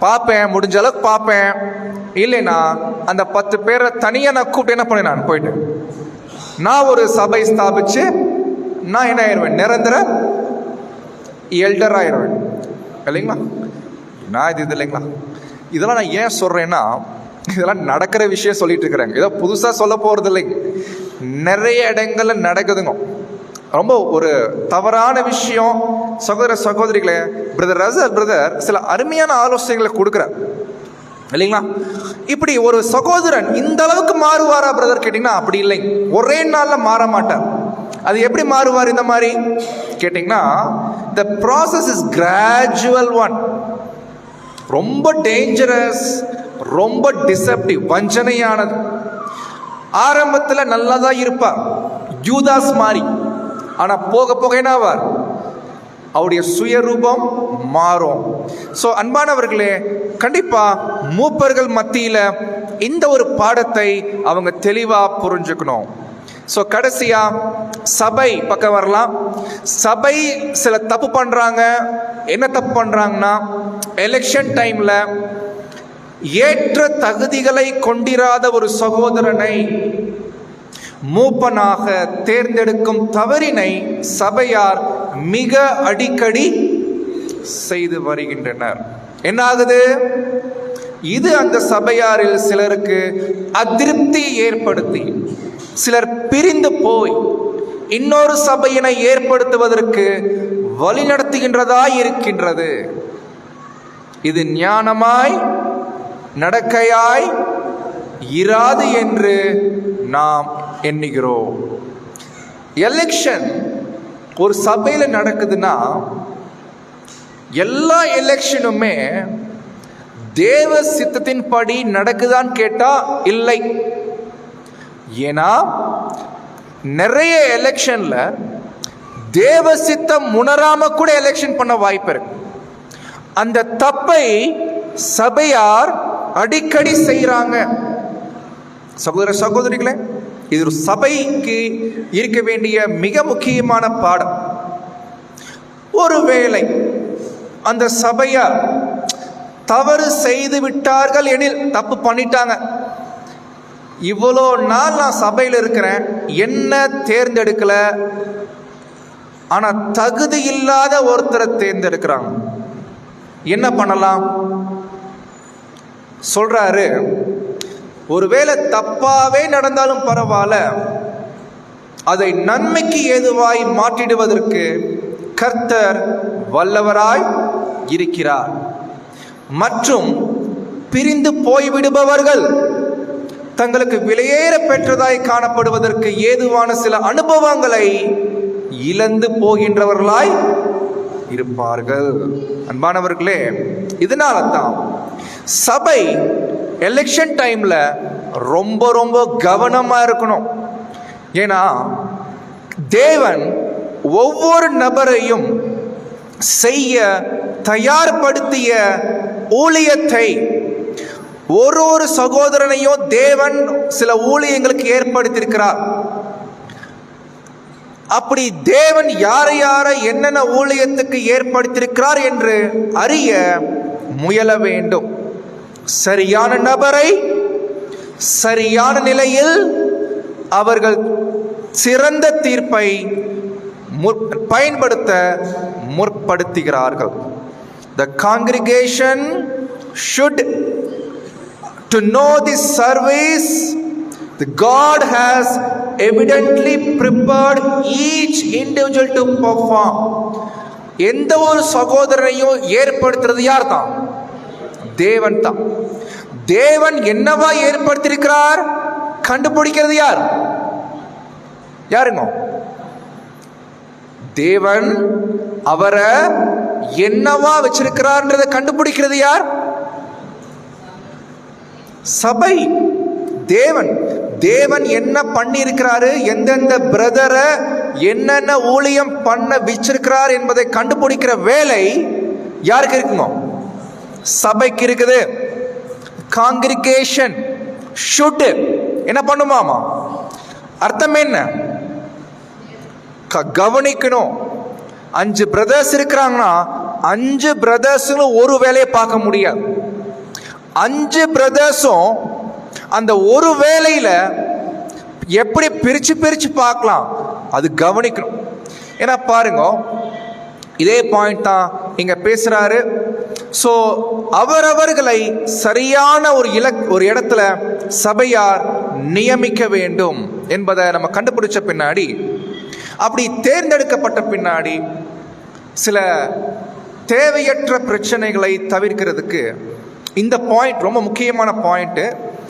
பார்ப்பேன், முடிஞ்ச அளவுக்கு பார்ப்பேன். இல்லைன்னா அந்த 10 பேரை தனியாக நான் கூப்பிட்டு என்ன பண்ணேன், நான் போயிட்டு நான் ஒரு சபை ஸ்தாபிச்சு நான் என்ன ஆயிடுவேன்? நிரந்தர எல்டர் ஆயிடுவேன் இல்லைங்களா? நான் இது இல்லைங்களா? இதெல்லாம் நான் ஏன் சொல்கிறேன்னா, இதெல்லாம் நடக்கிற விஷயம் சொல்லிட்டு இருக்கிறேங்க. ஏதோ புதுசாக சொல்ல போகிறது இல்லைங்க. நிறைய இடங்கள்ல நடக்குதுங்க. ரொம்ப ஒரு தவறான விஷயம். சகோதர சகோதரிகளே, பிரதர் சில அருமையான ஆலோசனைகளை கொடுக்குறார் இல்லைங்களா? இப்படி ஒரு சகோதரன் இந்த அளவுக்கு மாறுவாரா பிரதர் கேட்டிங்கன்னா அப்படி இல்லைங்க. ஒரே நாளில் மாற மாட்டார். அது எப்படி மாறுவார் இந்த மாதிரி கேட்டிங்கன்னா, the process is gradual one. ரொம்ப டேஞ்சரஸ், ரொம்ப டிசெப்டிவ், வஞ்சனையானது. ஆரம்பத்தில் நல்லதாக இருப்பார், யூதாஸ் மாதிரி. ஆனால் போக போக என்னவார்? அவருடைய சுயரூபம் மாறும். ஸோ அன்பானவர்களே, கண்டிப்பாக மூப்பர்கள் மத்தியில் இந்த ஒரு பாடத்தை அவங்க தெளிவாக புரிஞ்சுக்கணும். ஸோ கடைசியா சபை பக்கம் வரலாம். சபை சில தப்பு பண்றாங்க. என்ன தப்பு பண்றாங்கன்னா, எலெக்ஷன் டைம்ல ஏற்ற தகுதிகளை கொண்டிராத ஒரு சகோதரனை மூப்பனாக தேர்ந்தெடுக்கும் தவறினை சபையார் மிக அடிக்கடி செய்து வருகின்றனர். என்ன ஆகுது? இது அந்த சபையாரில் சிலருக்கு அதிருப்தி ஏற்படுத்தி சிலர் பிரிந்து போய் இன்னொரு சபையினை ஏற்படுத்துவதற்கு வழிநடத்துகின்றதா இருக்கின்றது. இது ஞானமாய் நடக்கையாய் இராது என்று நாம் எண்ணுகிறோம். எலெக்ஷன் ஒரு சபையில் நடக்குதுன்னா எல்லா எலெக்ஷனுமே தேவ சித்தத்தின் படி நடக்குதான்னு கேட்டா இல்லை. ஏன்னா நிறைய எலெக்ஷன்ல தேவ சித்தம் உணராம கூட எலெக்ஷன் பண்ண வாய்ப்பு இருக்கு. அந்த தப்பை சபையார் அடிக்கடி செய்யறாங்க. சகோதர சகோதரிகளே, இது ஒரு சபைக்கு இருக்க வேண்டிய மிக முக்கியமான பாடம். ஒருவேளை அந்த சபையார் தவறு செய்து விட்டார்கள் எனில், தப்பு பண்ணிட்டாங்க, இவ்வளோ நாள் நான் சபையில் இருக்கிறேன், என்ன தேர்ந்தெடுக்கல, ஆனா தகுதி இல்லாத ஒருத்தரை தேர்ந்தெடுக்கிறாங்க, என்ன பண்ணலாம்? சொல்றாரு, ஒருவேளை தப்பாவே நடந்தாலும் பரவாயில்ல, அதை நன்மைக்கு ஏதுவாய் மாற்றிடுவதற்கு கர்த்தர் வல்லவராய் இருக்கிறார். மற்றும் பிரிந்து போய்விடுபவர்கள் தங்களுக்கு விலையேற பெற்றதாய் காணப்படுவதற்கு ஏதுவான சில அனுபவங்களை இழந்து போகின்றவர்களாய் இருப்பார்கள். அன்பானவர்களே, இதனால தான் சபை எலெக்ஷன் டைம்ல ரொம்ப ரொம்ப கவனமா இருக்கணும். ஏன்னா தேவன் ஒவ்வொரு நபரையும் செய்ய தயார்படுத்திய ஊழியத்தை, ஒரு சகோதரனையும் தேவன் சில ஊழியங்களுக்கு ஏற்படுத்தியிருக்கிறார். அப்படி தேவன் யாரை என்னென்ன ஊழியத்துக்கு ஏற்படுத்தியிருக்கிறார் என்று அறிய முயல வேண்டும். சரியான நபரை சரியான நிலையில் அவர்கள் சிறந்த தீர்ப்பை பயன்படுத்த முற்படுத்துகிறார்கள். The congregation should to know this service the God has evidently prepared each individual to perform. எந்த ஒரு சகோதரனையும் ஏற்படுத்துறது யார் தான்? தேவன் தான். தேவன் என்னவா ஏற்படுத்தியிருக்கிறார் கண்டுபிடிக்கிறது யார்? யாருங்க? தேவன் அவரை என்னவா வச்சிருக்கிறார்ன்றதை கண்டுபிடிக்கிறது யார்? சபை. தேவன் என்ன பண்ணி இருக்கிறாரு, எந்தெந்த பிரதரை என்னென்ன ஊழியம் பண்ண வச்சிருக்கிறார் என்பதை கண்டுபிடிக்கிற வேலை யாருக்கு இருக்குங்க? சபைக்கு இருக்குது. காங்கிரிகேஷன் should என்ன பண்ணுமாமா? அர்த்தம் என்ன? கவனிக்கணும். 5 பிரதர்ஸ் இருக்கிறாங்கன்னா 5 பிரதர்ஸும் ஒரு வேலையை பார்க்க முடியாது. 5 பிரதர்ஸும் அந்த ஒரு வேலையில எப்படி பிரிச்சு பார்க்கலாம், அது கவனிக்கணும். ஏன்னா பாருங்க, இதே பாயிண்ட் தான் இங்க பேசுறாரு. ஸோ அவரவர்களை சரியான ஒரு இடத்துல சபையார் நியமிக்க வேண்டும் என்பதை நம்ம கண்டுபிடிச்ச பின்னாடி, அப்படி தேர்ந்தெடுக்கப்பட்ட பின்னாடி சில தேவையற்ற பிரச்சனைகளை தவிர்க்கிறதுக்கு இந்த பாயிண்ட் ரொம்ப முக்கியமான பாயிண்ட்.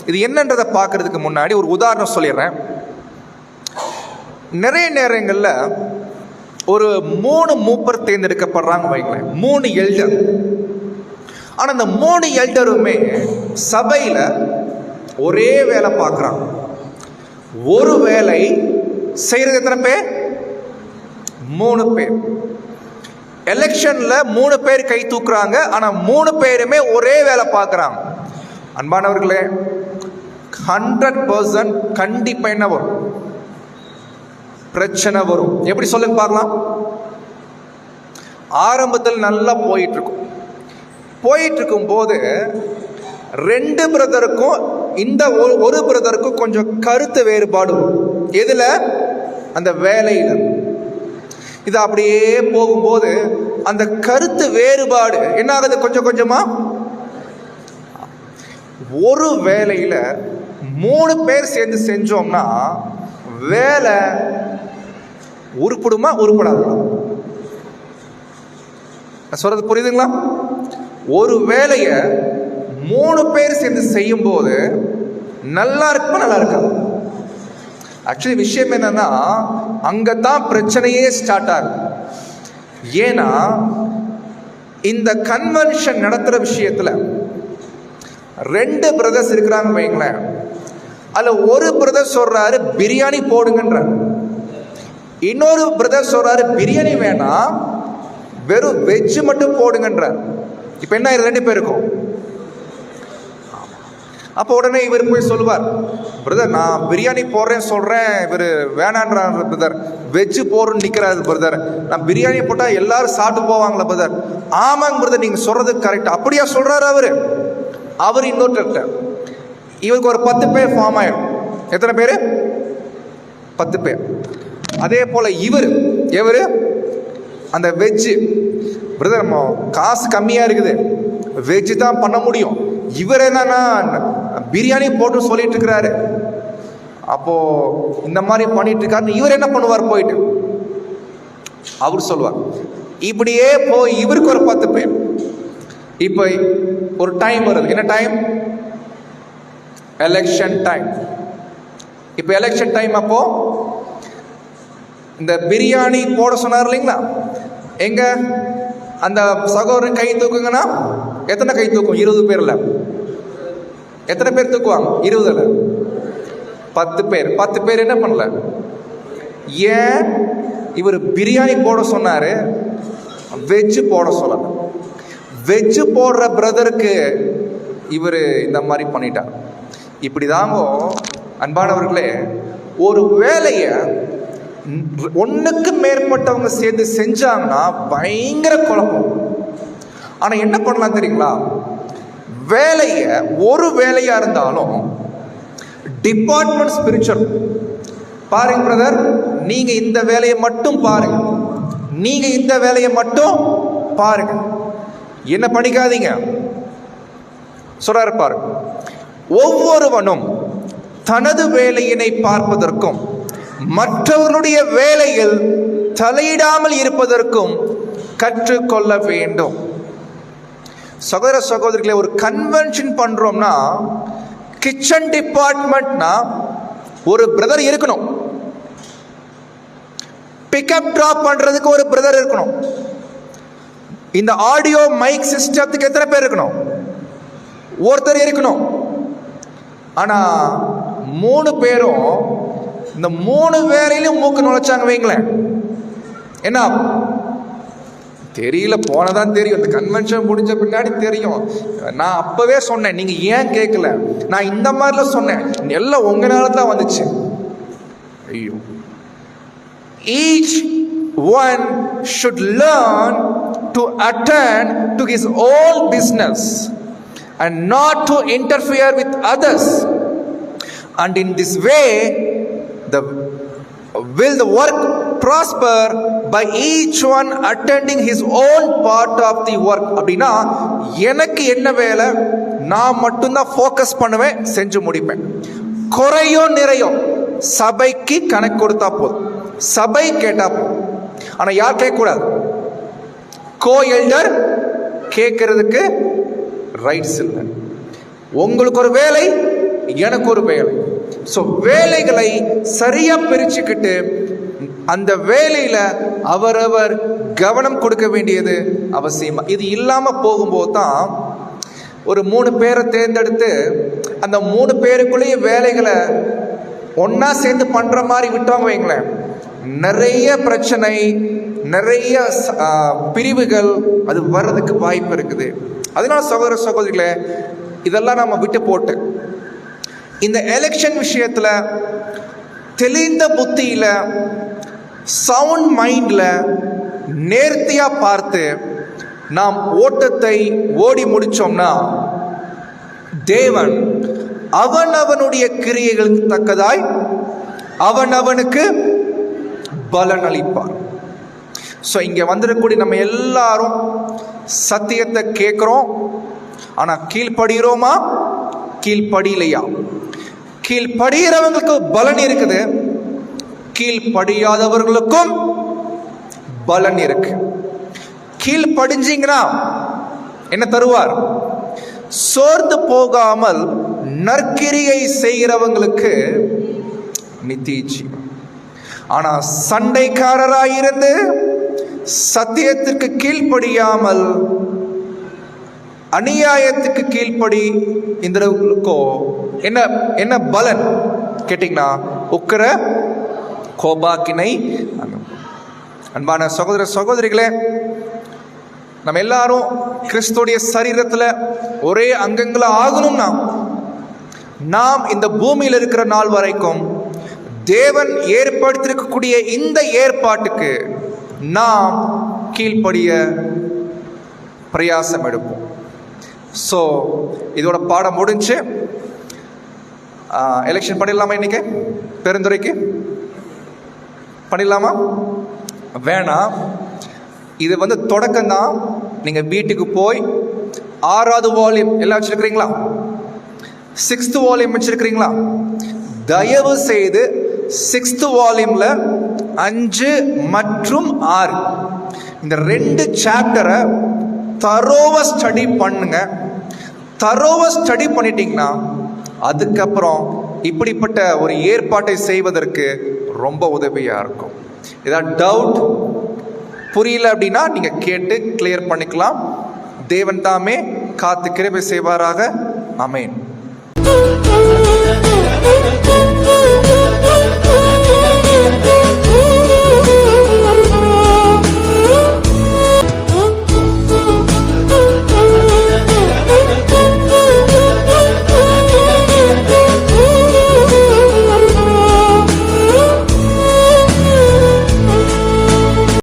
இது என்னன்றதை பார்க்கறதுக்கு முன்னாடி ஒரு உதாரணம் சொல்லிடுறேன். நிறைய நேரங்களில் ஒரு 3 மூப்பர் தேர்ந்தெடுக்கப்படுறாங்க வைங்களேன், 3 எல்டர். ஆனால் அந்த 3 எல்டருமே சபையில் ஒரே வேலை பார்க்குறாங்க. ஒரு வேலை செய்கிறது எத்தனை பேர்? 3 பேர். எலெக்ஷன்ல 3 பேர் கை தூக்குறாங்க, ஆனா 3 பேருமே ஒரே வேலை பார்க்குறாங்க. அன்பானவர்களே, 100% கண்டிப்பா என்ன வரும்? பிரச்சனை வரும். எப்படி சொல்லுங்க பார்க்கலாம். ஆரம்பத்தில் நல்லா போயிட்டு இருக்கும் போது 2 பிரதருக்கும் இந்த ஒரு பிரதருக்கும் கொஞ்சம் கருத்து வேறுபாடு. எதுல? அந்த வேலையில. இது அப்படியே போகும்போது அந்த கருத்து வேறுபாடு என்ன ஆகுது? கொஞ்சம் கொஞ்சமா ஒரு வேலையில 3 பேர் சேர்ந்து செஞ்சோம்னா வேலை உருப்படுமா உருப்படாதா? சொல்றது புரியுதுங்களா? ஒரு வேலைய 3 பேர் சேர்ந்து செய்யும் போது நல்லா இருக்குமா நல்லா இருக்காது? ஆக்சுவலி விஷயம் என்னன்னா, அங்கதான் பிரச்சனையே ஸ்டார்ட் ஆகுது. ஏன்னா இந்த கன்வென்ஷன் நடத்துற விஷயத்துல 2 பிரதர்ஸ் இருக்கிறாங்க வைங்களேன். அதுல ஒரு பிரதர் சொல்றாரு பிரியாணி போடுங்கன்ற, இன்னொரு பிரதர் சொல்றாரு பிரியாணி வேணாம் வெறும் வெஜ் மட்டும் போடுங்கன்ற. இப்ப என்ன 2 பேருக்கும்? அப்போ உடனே இவர் போய் சொல்லுவார், பிரதர் நான் பிரியாணி போடுறேன்னு சொல்றேன், இவர் வேணான்றார் பிரதர், வெஜ் போடுறேன்னு நிக்கிறாரு பிரதர், நான் பிரியாணி போட்டா எல்லாரும் சாப்பிட்டு போவாங்களா பிரதர்? ஆமாங்க பிரதர், நீங்க சொல்றது கரெக்ட். அப்படியா சொல்றாரு அவர் இன்னொருத்தர். இவருக்கு ஒரு 10 பேர் ஃபார்ம் ஆயிடும். எத்தனை பேரு? 10 பேர். அதே போல இவரு அந்த வெஜ் பிரதர், நம்ம காசு கம்மியா இருக்குது, வெஜ் தான் பண்ண முடியும், இவர் என்னன்னா பிரியாணி போட்டு சொல்லிட்டு இருக்கிறாரு, அப்போ இந்த மாதிரி பண்ணிட்டு இருக்காரு, இவர் என்ன பண்ணுவார் போயிட்டு? அவர் சொல்லுவார், இப்படியே போய் இவருக்கு ஒரு 10 பேர். இப்போ ஒரு டைம் வருது, என்ன டைம்? Election time. இப்போ எலெக்ஷன் டைம், அப்போ இந்த பிரியாணி போட சொன்னார் இல்லைங்களா, எங்க அந்த சகோதரன் கை தூக்குங்கன்னா எத்தனை கை தூக்கும்? 20 பேர்ல எத்தனை பேர் தூக்குவாங்க? 20ல 10 பேர். 10 பேர் என்ன பண்ணல? ஏன் இவர் பிரியாணி போட சொன்னாரு, வெஜ் போட சொல்லல. வெஜ் போடுற பிரதருக்கு இவர் இந்த மாதிரி பண்ணிட்டார். இப்படிதாங்க அன்பானவர்களே, ஒரு வேலையை ஒன்றுக்கு மேற்பட்டவங்க சேர்ந்து செஞ்சாங்கன்னா பயங்கர குழப்பம். ஆனா என்ன பண்ணலாம் தெரியுங்களா? வேலைய ஒரு வேலையா இருந்தாலும் டிபார்ட்மெண்ட் ஸ்பிரிச்சுவல். பாருங்க பிரதர், நீங்க இந்த வேலையை மட்டும் பாருங்க, நீங்க இந்த வேலையை மட்டும் பாருங்க, என்ன பண்ணிக்காதீங்க சொல்றாரு பாருங்க. ஒவ்வொருவனும் தனது வேலையினை பார்ப்பதற்கும் மற்றவர்களுடைய வேலையில் தலையிடாமல் இருப்பதற்கும் கற்றுக்கொள்ள வேண்டும். சகோதர சகோதரிகளை, ஒரு கன்வென்ஷன் பண்றோம்னா கிச்சன் டிபார்ட்மெண்ட்னா ஒரு பிரதர் இருக்கணும், பிக்கப் டிராப் பண்றதுக்கு ஒரு பிரதர் இருக்கணும், இந்த ஆடியோ மைக் சிஸ்டத்துக்கு எத்தனை பேர் இருக்கணும்? ஒருத்தர் இருக்கணும். ஆனா 3 பேரும் இந்த 3 வேலையிலும் மூக்கு நுழைச்சாங்க வைங்களேன், என்ன தெரியல, போனதான் தெரியும். இந்த கன்வென்ஷன் முடிஞ்ச பின்னாடி தெரியும். நான் அப்பவே சொன்னேன், நீங்க ஏன் கேட்கல? நான் இந்த மாதிரிலாம் சொன்னேன், எல்லாம் உங்களால தான் வந்துச்சு. ஐயோ, each one should learn to attend to his own business and not to interfere with others, and in this way will the work prosper by each one attending his own part of the work. அப்படின்னா எனக்கு என்ன வேலை, நான் மட்டும்தான் focus பண்ணுவேன், செஞ்சு முடிப்பேன். குறையோ நிறையோ சபைக்கு கணக்கு கொடுத்தா போதும், சபை கேட்டா போதும். ஆனா யார் கேட்கக்கூடாது? கோ எல்டர் கேட்கறதுக்கு ரைட்ஸ் இல்லை. உங்களுக்கு ஒரு வேலை, எனக்கு ஒரு வேலை. ஸோ வேலைகளை சரியா பிரிச்சுக்கிட்டு அந்த வேலையில அவரவர் கவனம் கொடுக்க வேண்டியது அவசியமா. இது இல்லாம போகும்போது தான் ஒரு 3 பேரை தேர்ந்தெடுத்து அந்த 3 பேருக்குள்ளேயே வேலைகளை ஒன்னா சேர்ந்து பண்ற மாதிரி விட்டோங்க வைங்களேன், நிறைய பிரச்சனை, நிறைய பிரிவுகள் அது வர்றதுக்கு வாய்ப்பு இருக்குது. அதனால சகோதர சகோதரிகளே, இதெல்லாம் நம்ம விட்டு போட்டு இந்த எலெக்ஷன் விஷயத்துல தெளிந்த புத்தியில, சவுண்ட் மைண்ட்ல நேர்த்தியா பார்த்து நாம் ஓட்டத்தை ஓடி முடிச்சோம்னா தேவன் அவனவனுடைய கிரியைகளுக்கு தக்கதாய் அவனவனுக்கு பலன் அளிப்பார். ஸோ இங்க வந்திருக்கக்கூடிய நம்ம எல்லாரும் சத்தியத்தை கேட்கிறோம், ஆனா கீழ்படுகிறோமா? கீழ்படியிலையா? கீழ்படுகிறவங்களுக்கு பலன் இருக்குது, கீழ்படியாதவர்களுக்கும் பலன் இருக்கு. கீழ்படிஞ்சீங்கன்னா என்ன தருவார்? சோர்ந்து போகாமல் நற்கிரியை செய்கிறவங்களுக்கு நித்திய ஜீவன். ஆனா சண்டைக்காரராயிருந்து சத்தியத்திற்கு கீழ்ப்படியாமல் அநியாயத்துக்கு கீழ்ப்படி இந்தவர்களுக்கோ என்ன என்ன பலன் கேட்டீங்கன்னா உக்கிர கோபாக்கினை. அன்பான சகோதர சகோதரிகளே, நம்ம எல்லாரும் கிறிஸ்துடைய சரீரத்துல ஒரே அங்கங்களா ஆகணும்னா நாம் இந்த பூமியில் இருக்கிற நாள் வரைக்கும் தேவன் ஏற்படுத்தியிருக்கக்கூடிய இந்த ஏற்பாட்டுக்கு நாம் கீழ்ப்படிய பிரயாசம் எடுப்போம். ஸோ இதோட பாடம் முடிஞ்சு எலெக்ஷன் பண்ணிடலாமா? இன்னைக்கு பெருந்துறைக்கு பண்ணிடலாமா? வேணாம். இது தொடக்கம்தான். நீங்கள் வீட்டுக்கு போய் 6வது வால்யூம் எல்லாம் வச்சிருக்கிறீங்களா? 6th volume வச்சிருக்கிறீங்களா? தயவு செய்து 6th வால்யூம்ல 5 மற்றும் 6 இந்த 2 சாப்டரை தரோவா ஸ்டடி பண்ணுங்க. தரோவா ஸ்டடி பண்ணிட்டீங்கன்னா அதுக்கப்புறம் இப்படிப்பட்ட ஒரு ஏற்பாட்டை செய்வதற்கு ரொம்ப உதவியா இருக்கும். ஏதாவது டவுட் புரியல அப்படின்னா நீங்க கேட்டு கிளியர் பண்ணிக்கலாம். தேவன் தாமே காத்து கிருபை செய்வாராக. ஆமென்.